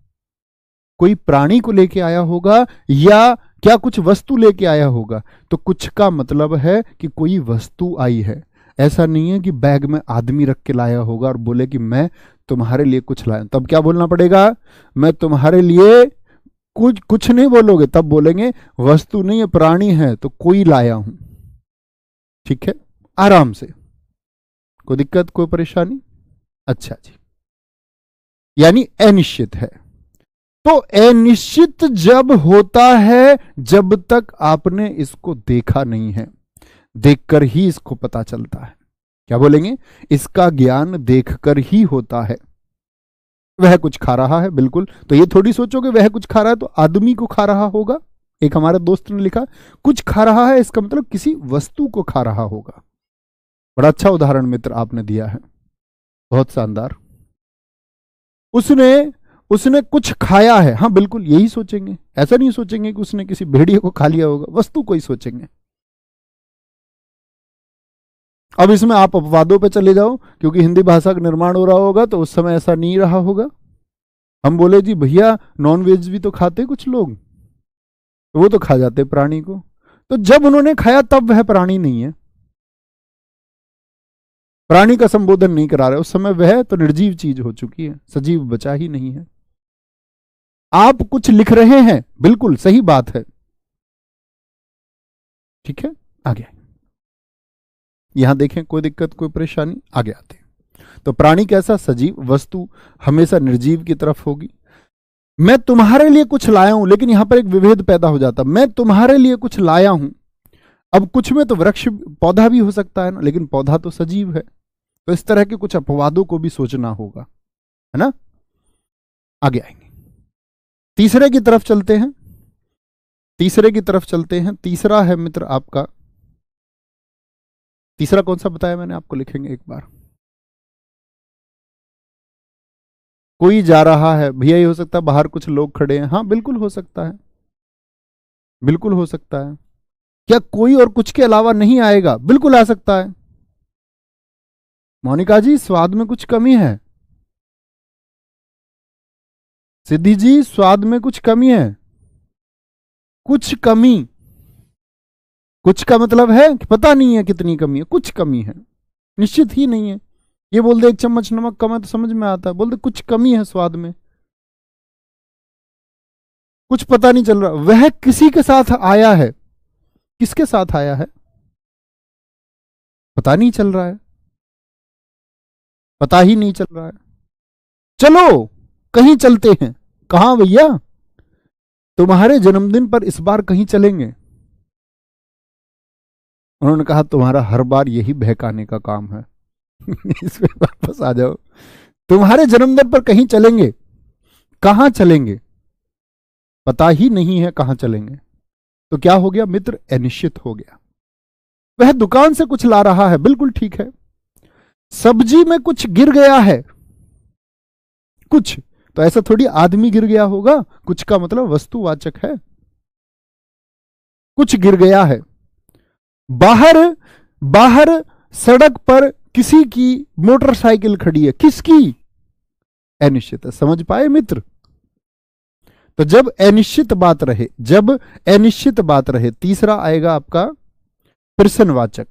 कोई प्राणी को लेके आया होगा या क्या कुछ वस्तु लेके आया होगा। तो कुछ का मतलब है कि कोई वस्तु आई है। ऐसा नहीं है कि बैग में आदमी रख के लाया होगा और बोले कि मैं तुम्हारे लिए कुछ लाया, तब क्या बोलना पड़ेगा, मैं तुम्हारे लिए कुछ नहीं बोलोगे, तब बोलेंगे वस्तु नहीं है, प्राणी है, तो कोई लाया हूं। ठीक है, आराम से, कोई दिक्कत कोई परेशानी। अच्छा जी, यानी अनिश्चित है। तो अनिश्चित जब होता है जब तक आपने इसको देखा नहीं है, देखकर ही इसको पता चलता है। क्या बोलेंगे, इसका ज्ञान देखकर ही होता है। वह कुछ खा रहा है, बिल्कुल, तो ये थोड़ी सोचोगे वह कुछ खा रहा है तो आदमी को खा रहा होगा। एक हमारे दोस्त ने लिखा कुछ खा रहा है, इसका मतलब किसी वस्तु को खा रहा होगा। बड़ा अच्छा उदाहरण मित्र आपने दिया है, बहुत शानदार। उसने कुछ खाया है, हाँ बिल्कुल यही सोचेंगे, ऐसा नहीं सोचेंगे कि उसने किसी भेड़िए को खा लिया होगा, वस्तु को ही सोचेंगे। अब इसमें आप अपवादों पे चले जाओ, क्योंकि हिंदी भाषा का निर्माण हो रहा होगा तो उस समय ऐसा नहीं रहा होगा। हम बोले जी भैया नॉन वेज भी तो खाते कुछ लोग, तो वो तो खा जाते प्राणी को, तो जब उन्होंने खाया तब वह प्राणी नहीं है, प्राणी का संबोधन नहीं करा रहे, उस समय वह तो निर्जीव चीज हो चुकी है, सजीव बचा ही नहीं है। आप कुछ लिख रहे हैं, बिल्कुल सही बात है, ठीक है, आगे यहां देखें, कोई दिक्कत कोई परेशानी, आगे आते हैं। तो प्राणी कैसा, सजीव, वस्तु हमेशा निर्जीव की तरफ होगी। मैं तुम्हारे लिए कुछ लाया हूं, लेकिन यहां पर एक विभेद पैदा हो जाता, मैं तुम्हारे लिए कुछ लाया हूं। अब कुछ में तो वृक्ष पौधा भी हो सकता है ना, लेकिन पौधा तो सजीव है। तो इस तरह के कुछ अपवादों को भी सोचना होगा, है ना। आगे आएंगे, तीसरे की तरफ चलते हैं, तीसरे की तरफ चलते हैं। तीसरा है मित्र आपका, तीसरा कौन सा बताया मैंने आपको, लिखेंगे एक बार। कोई जा रहा है, भैया ये हो सकता है बाहर कुछ लोग खड़े हैं, हाँ बिल्कुल हो सकता है, बिल्कुल हो सकता है। क्या कोई और कुछ के अलावा नहीं आएगा, बिल्कुल आ सकता है। मोनिका जी स्वाद में कुछ कमी है, सिद्धि जी स्वाद में कुछ कमी है, कुछ कमी, कुछ का मतलब है कि पता नहीं है कितनी कमी है, कुछ कमी है, निश्चित ही नहीं है। ये बोल दे 1 चम्मच नमक कम है तो समझ में आता है, बोल दे कुछ कमी है स्वाद में, कुछ पता नहीं चल रहा, वह किसी के साथ आया है, किसके साथ आया है पता नहीं चल रहा है, पता ही नहीं चल रहा है। चलो कहीं चलते हैं, कहां भैया, तुम्हारे जन्मदिन पर इस बार कहीं चलेंगे। उन्होंने कहा तुम्हारा हर बार यही बहकाने का काम है इसमें वापस आ जाओ, तुम्हारे जन्मदिन पर कहीं चलेंगे, कहां चलेंगे पता ही नहीं है कहां चलेंगे। तो क्या हो गया मित्र, अनिश्चित हो गया। वह दुकान से कुछ ला रहा है, बिल्कुल ठीक है। सब्जी में कुछ गिर गया है, कुछ, तो ऐसा थोड़ी आदमी गिर गया होगा, कुछ का मतलब वस्तुवाचक है, कुछ गिर गया है। बाहर, बाहर सड़क पर किसी की मोटरसाइकिल खड़ी है, किसकी? अनिश्चित है। समझ पाए मित्र? तो जब अनिश्चित बात रहे, जब अनिश्चित बात रहे, तीसरा आएगा आपका प्रश्नवाचक,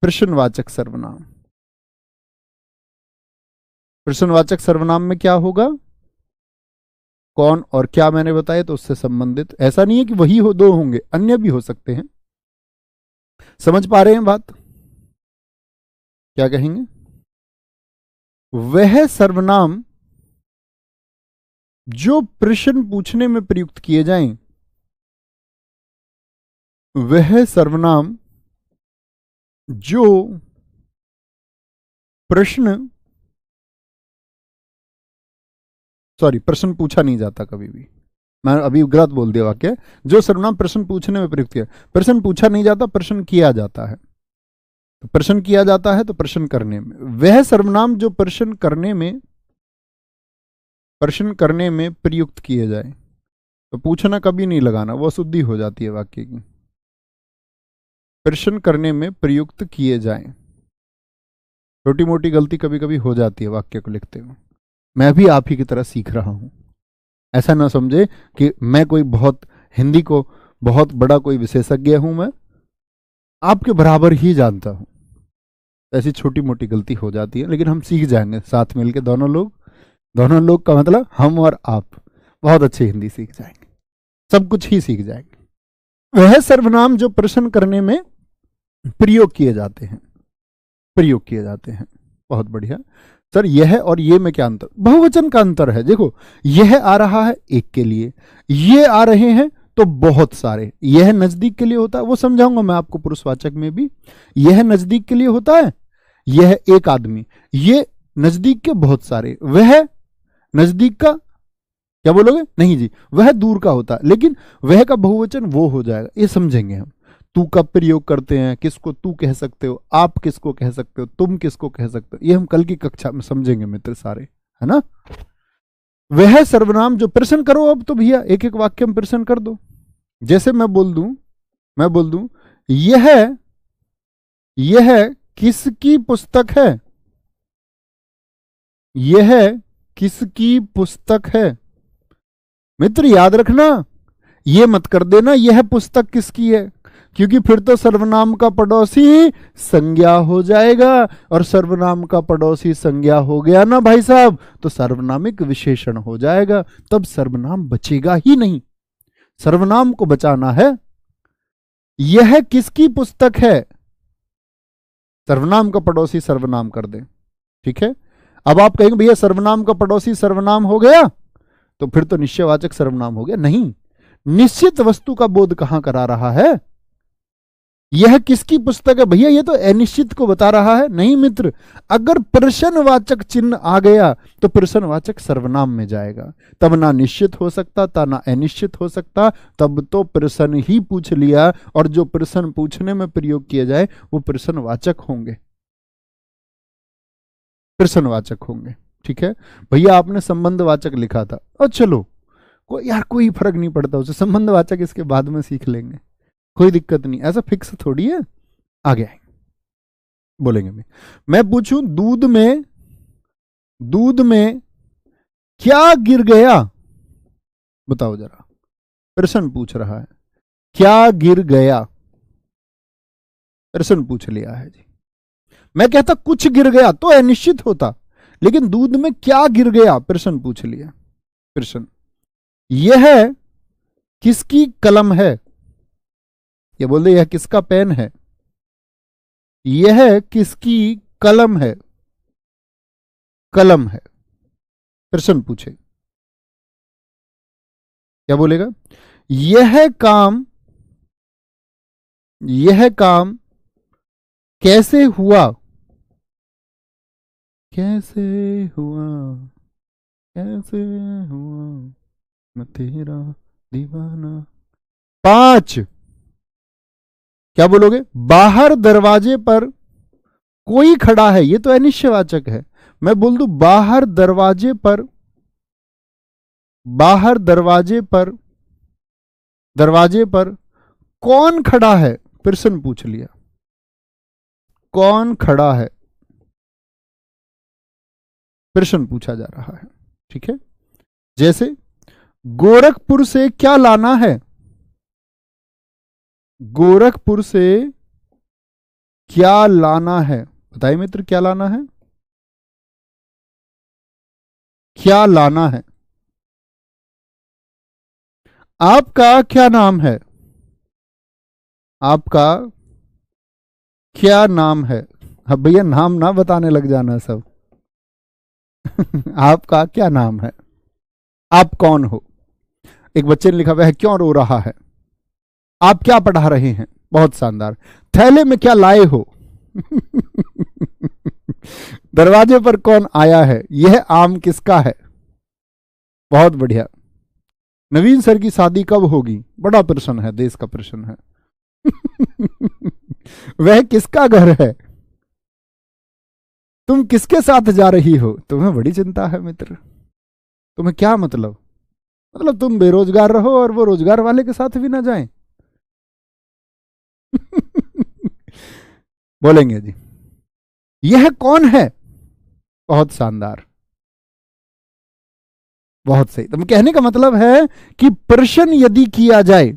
प्रश्नवाचक सर्वनाम। प्रश्नवाचक सर्वनाम में क्या होगा? कौन और क्या मैंने बताया, तो उससे संबंधित, ऐसा नहीं है कि वही हो, दो होंगे, अन्य भी हो सकते हैं। समझ पा रहे हैं बात? क्या कहेंगे? वह सर्वनाम जो प्रश्न पूछने में प्रयुक्त किए जाएं, वह सर्वनाम जो प्रश्न, सॉरी, प्रश्न पूछा नहीं जाता कभी भी, मैं अभी गलत बोल दिया वाक्य। जो सर्वनाम प्रश्न पूछने में प्रयुक्त किया, प्रश्न पूछा नहीं जाता, प्रश्न किया जाता है। तो प्रश्न किया जाता है तो प्रश्न करने में, वह सर्वनाम जो प्रश्न करने में, प्रश्न करने में प्रयुक्त किए जाए, तो पूछना कभी नहीं लगाना, वो शुद्धि हो जाती है वाक्य की। प्रश्न करने में प्रयुक्त किए जाए, छोटी मोटी गलती कभी कभी हो जाती है वाक्य को लिखते हुए। मैं भी आप ही की तरह सीख रहा हूं, ऐसा ना समझे कि मैं कोई बहुत, हिंदी को बहुत बड़ा कोई विशेषज्ञ हूं, मैं आपके बराबर ही जानता हूं। ऐसी छोटी मोटी गलती हो जाती है, लेकिन हम सीख जाएंगे साथ मिलकर, दोनों लोग, दोनों लोग का मतलब हम और आप बहुत अच्छी हिंदी सीख जाएंगे, सब कुछ ही सीख जाएंगे। वह सर्वनाम जो प्रश्न करने में प्रयोग किए जाते हैं, प्रयोग किए जाते हैं। बहुत बढ़िया सर, यह और ये में क्या अंतर? बहुवचन का अंतर है। देखो, यह आ रहा है एक के लिए, ये आ रहे हैं तो बहुत सारे। यह नजदीक के लिए होता है, वो समझाऊंगा मैं आपको पुरुषवाचक में भी। यह नजदीक के लिए होता है, यह एक आदमी, ये नजदीक के बहुत सारे, वह नजदीक का, क्या बोलोगे? नहीं जी, वह दूर का होता है, लेकिन वह का बहुवचन वो हो जाएगा, ये समझेंगे हम। तू का प्रयोग करते हैं, किसको तू कह सकते हो, आप किसको कह सकते हो, तुम किसको कह सकते हो, ये हम कल की कक्षा में समझेंगे मित्र सारे, है ना। वह सर्वनाम जो, प्रश्न करो अब तो भैया, एक एक वाक्य में प्रश्न कर दो। जैसे मैं बोल दूं, मैं बोल दूं, यह, यह किसकी पुस्तक है? यह किसकी पुस्तक है? मित्र याद रखना, ये मत कर देना यह पुस्तक किसकी है, क्योंकि फिर तो सर्वनाम का पड़ोसी संज्ञा हो जाएगा, और सर्वनाम का पड़ोसी संज्ञा हो गया ना भाई साहब, तो सर्वनामिक विशेषण हो जाएगा, तब सर्वनाम बचेगा ही नहीं। सर्वनाम को बचाना है। यह किसकी पुस्तक है, सर्वनाम का पड़ोसी सर्वनाम कर दे, ठीक है। अब आप कहेंगे भैया सर्वनाम का पड़ोसी सर्वनाम हो गया, तो फिर तो निश्चयवाचक सर्वनाम हो गया। नहीं, निश्चित वस्तु का बोध कहां करा रहा है? यह किसकी पुस्तक है भैया, ये तो अनिश्चित को बता रहा है। नहीं मित्र, अगर प्रश्नवाचक चिन्ह आ गया तो प्रश्नवाचक सर्वनाम में जाएगा, तब ना निश्चित हो सकता था ना अनिश्चित हो सकता, तब तो प्रश्न ही पूछ लिया, और जो प्रश्न पूछने में प्रयोग किए जाए वो प्रश्नवाचक होंगे, प्रश्नवाचक होंगे, ठीक है। भैया आपने संबंधवाचक लिखा था, और चलो यार कोई फर्क नहीं पड़ता, उसे संबंधवाचक इसके बाद में सीख लेंगे, कोई दिक्कत नहीं, ऐसा फिक्स थोड़ी है। आगे आएंगे, बोलेंगे मैं पूछूं, दूध में, दूध में क्या गिर गया? बताओ जरा, प्रश्न पूछ रहा है, क्या गिर गया, प्रश्न पूछ लिया है जी। मैं कहता कुछ गिर गया तो अनिश्चित होता, लेकिन दूध में क्या गिर गया, प्रश्न पूछ लिया। प्रश्न, यह किसकी कलम है? ये बोल दे, यह किसका पेन है? यह किसकी कलम है? कलम है, प्रश्न पूछे, क्या बोलेगा? यह काम, यह काम कैसे हुआ? कैसे हुआ, कैसे हुआ, मैं तेरा दीवाना। 5, क्या बोलोगे? बाहर दरवाजे पर कोई खड़ा है, ये तो अनिश्चयवाचक है। मैं बोल दूं बाहर दरवाजे पर, बाहर दरवाजे पर कौन खड़ा है, प्रश्न पूछ लिया, कौन खड़ा है, प्रश्न पूछा जा रहा है। ठीक है, जैसे गोरखपुर से क्या लाना है, गोरखपुर से क्या लाना है, बताइए मित्र, क्या लाना है, क्या लाना है। आपका क्या नाम है, आपका क्या नाम है। अब भैया नाम ना बताने लग जाना सब। आपका क्या नाम है, आप कौन हो। एक बच्चे ने लिखा हुआ है क्यों रो रहा है, आप क्या पढ़ा रहे हैं, बहुत शानदार। थैले में क्या लाए हो। दरवाजे पर कौन आया है, यह आम किसका है, बहुत बढ़िया। नवीन सर की शादी कब होगी, बड़ा प्रश्न है, देश का प्रश्न है। वह किसका घर है, तुम किसके साथ जा रही हो, तुम्हें बड़ी चिंता है मित्र। तुम्हें क्या मतलब, मतलब तुम बेरोजगार रहो और वो रोजगार वाले के साथ भी ना जाएं। बोलेंगे जी, यह कौन है, बहुत शानदार, बहुत सही। तो कहने का मतलब है कि प्रश्न यदि किया जाए,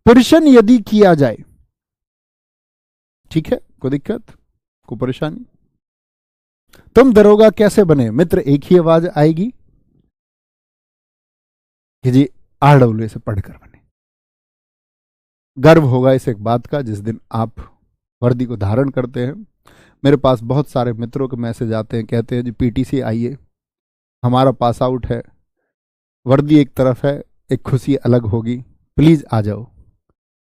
प्रश्न यदि किया जाए, ठीक है, कोई दिक्कत, कोई परेशानी। तुम दरोगा कैसे बने, मित्र एक ही आवाज आएगी कि जी आरडब्ल्यू से पढ़कर बने। गर्व होगा इस एक बात का जिस दिन आप वर्दी को धारण करते हैं। मेरे पास बहुत सारे मित्रों के मैसेज आते हैं, कहते हैं जी पीटीसी आइए, हमारा पास आउट है, वर्दी एक तरफ है, एक खुशी अलग होगी, प्लीज आ जाओ।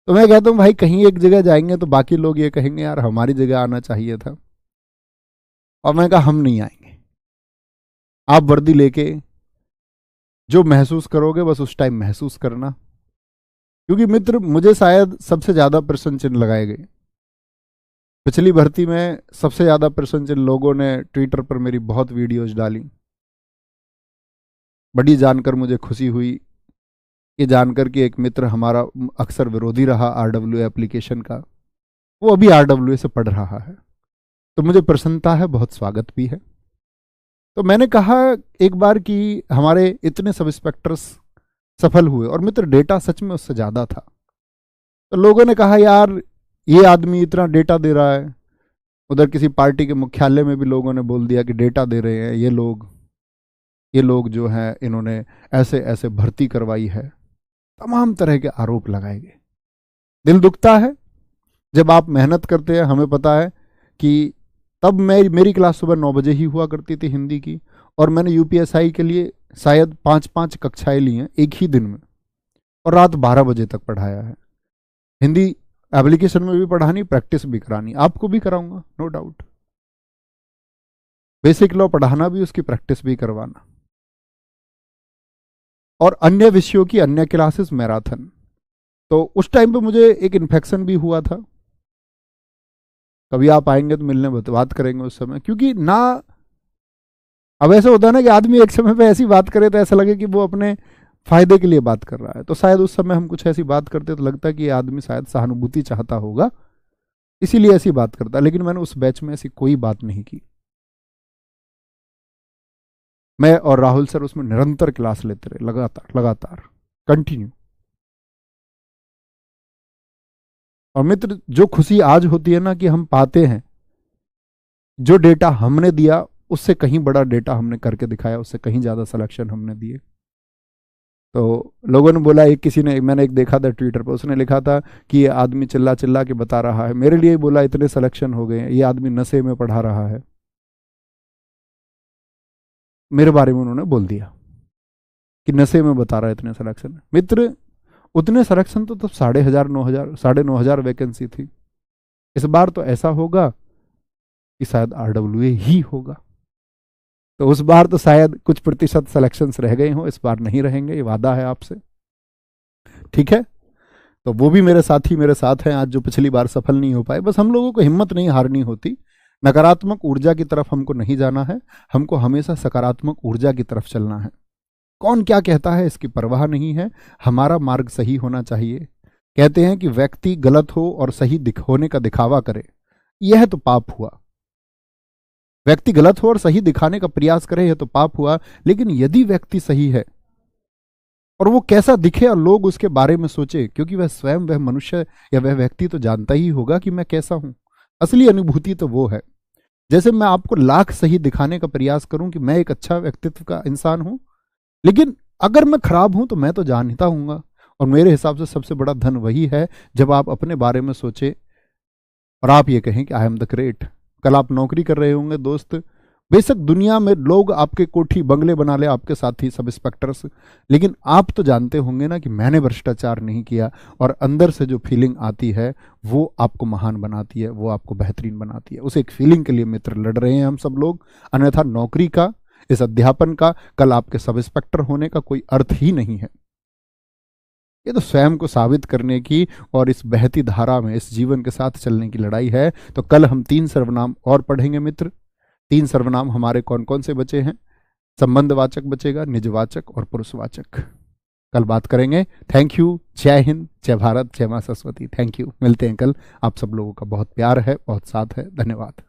तो मैं कहता हूं भाई कहीं एक जगह जाएंगे तो बाकी लोग ये कहेंगे यार हमारी जगह आना चाहिए था, और मैं कहा हम नहीं आएंगे। आप वर्दी लेके जो महसूस करोगे बस उस टाइम महसूस करना, क्योंकि मित्र मुझे शायद सबसे ज्यादा प्रश्न चिन्ह लगाए गए। पिछली भर्ती में सबसे ज्यादा प्रश्न चिन्ह लोगों ने ट्विटर पर मेरी बहुत वीडियोज डाली। बड़ी जानकर मुझे खुशी हुई, ये जानकर कि एक मित्र हमारा अक्सर विरोधी रहा आरडब्ल्यू एप्लीकेशन का, वो अभी आरडब्ल्यू से पढ़ रहा है, तो मुझे प्रसन्नता है, बहुत स्वागत भी है। तो मैंने कहा एक बार कि हमारे इतने सब इंस्पेक्टर्स सफल हुए और मित्र डेटा सच में उससे ज्यादा था। तो लोगों ने कहा यार ये आदमी इतना डेटा दे रहा है, उधर किसी पार्टी के मुख्यालय में भी लोगों ने बोल दिया कि डेटा दे रहे हैं ये लोग जो हैं इन्होंने ऐसे ऐसे भर्ती करवाई है, तमाम तरह के आरोप लगाए गए। दिल दुखता है जब आप मेहनत करते हैं। हमें पता है कि तब मेरी क्लास सुबह 9 बजे ही हुआ करती थी हिंदी की, और मैंने यूपीएसआई के लिए शायद 5-5 कक्षाएं ली हैं एक ही दिन में, और रात 12 बजे तक पढ़ाया है। हिंदी एप्लीकेशन में भी पढ़ानी, प्रैक्टिस भी करानी, आपको भी कराऊंगा नो डाउट। बेसिक लॉ पढ़ाना भी, उसकी प्रैक्टिस भी करवाना, और अन्य विषयों की अन्य क्लासेस मैराथन। तो उस टाइम पे मुझे एक इन्फेक्शन भी हुआ था, कभी आप आएंगे तो मिलने बात करेंगे उस समय, क्योंकि ना अब ऐसा होता है ना कि आदमी एक समय पे ऐसी बात करे तो ऐसा लगे कि वो अपने फायदे के लिए बात कर रहा है। तो शायद उस समय हम कुछ ऐसी बात करते तो लगता है कि ये आदमी शायद सहानुभूति चाहता होगा, इसीलिए ऐसी बात करता। लेकिन मैंने उस बैच में ऐसी कोई बात नहीं की। मैं और राहुल सर उसमें निरंतर क्लास लेते रहे, लगातार लगातार कंटिन्यू। और मित्र जो खुशी आज होती है ना कि हम पाते हैं जो डेटा हमने दिया उससे कहीं बड़ा डेटा हमने करके दिखाया, उससे कहीं ज्यादा सिलेक्शन हमने दिए। तो लोगों ने बोला, एक किसी ने, मैंने एक देखा था ट्विटर पर, उसने लिखा था कि ये आदमी चिल्ला चिल्ला के बता रहा है, मेरे लिए बोला इतने सिलेक्शन हो गए, ये आदमी नशे में पढ़ा रहा है। मेरे बारे में उन्होंने बोल दिया कि नशे में बता रहा है इतने सिलेक्शन। मित्र उतने सिलेक्शन तो तब 8,500 9,500 वैकेंसी थी। इस बार तो ऐसा होगा कि शायद आरडब्ल्यूए ही होगा। तो उस बार तो शायद कुछ प्रतिशत सिलेक्शंस रह गए हों, इस बार नहीं रहेंगे, ये वादा है आपसे, ठीक है। तो वो भी मेरे साथी मेरे साथ हैं आज, जो पिछली बार सफल नहीं हो पाए। बस हम लोगों को हिम्मत नहीं हारनी होती, नकारात्मक ऊर्जा की तरफ हमको नहीं जाना है, हमको हमेशा सकारात्मक ऊर्जा की तरफ चलना है। कौन क्या कहता है इसकी परवाह नहीं है, हमारा मार्ग सही होना चाहिए। कहते हैं कि व्यक्ति गलत हो और सही होने का दिखावा करे, यह तो पाप हुआ। व्यक्ति गलत हो और सही दिखाने का प्रयास करे, यह तो पाप हुआ। लेकिन यदि व्यक्ति सही है और वो कैसा दिखे और लोग उसके बारे में सोचे, क्योंकि वह स्वयं, वह मनुष्य या वह व्यक्ति तो जानता ही होगा कि मैं कैसा हूं। असली अनुभूति तो वो है। जैसे मैं आपको लाख सही दिखाने का प्रयास करूं कि मैं एक अच्छा व्यक्तित्व का इंसान हूं, लेकिन अगर मैं खराब हूं तो मैं तो जानता हूंगा। और मेरे हिसाब से सबसे बड़ा धन वही है जब आप अपने बारे में सोचे और आप ये कहें कि आई एम द ग्रेट। कल आप नौकरी कर रहे होंगे दोस्त, बेशक दुनिया में लोग आपके कोठी बंगले बना ले, आपके साथी सब इंस्पेक्टर्स, लेकिन आप तो जानते होंगे ना कि मैंने भ्रष्टाचार नहीं किया। और अंदर से जो फीलिंग आती है वो आपको महान बनाती है, वो आपको बेहतरीन बनाती है। उस एक फीलिंग के लिए मित्र लड़ रहे हैं हम सब लोग। अन्यथा नौकरी का, इस अध्यापन का, कल आपके सब इंस्पेक्टर होने का कोई अर्थ ही नहीं है। ये तो स्वयं को साबित करने की और इस बहती धारा में इस जीवन के साथ चलने की लड़ाई है। तो कल हम 3 सर्वनाम और पढ़ेंगे मित्र। 3 सर्वनाम हमारे कौन कौन से बचे हैं? संबंधवाचक बचेगा, निजवाचक और पुरुषवाचक। कल बात करेंगे। Thank you. जय हिंद, जय भारत, जय मां सरस्वती। Thank you. मिलते हैं कल। आप सब लोगों का बहुत प्यार है, बहुत साथ है। धन्यवाद।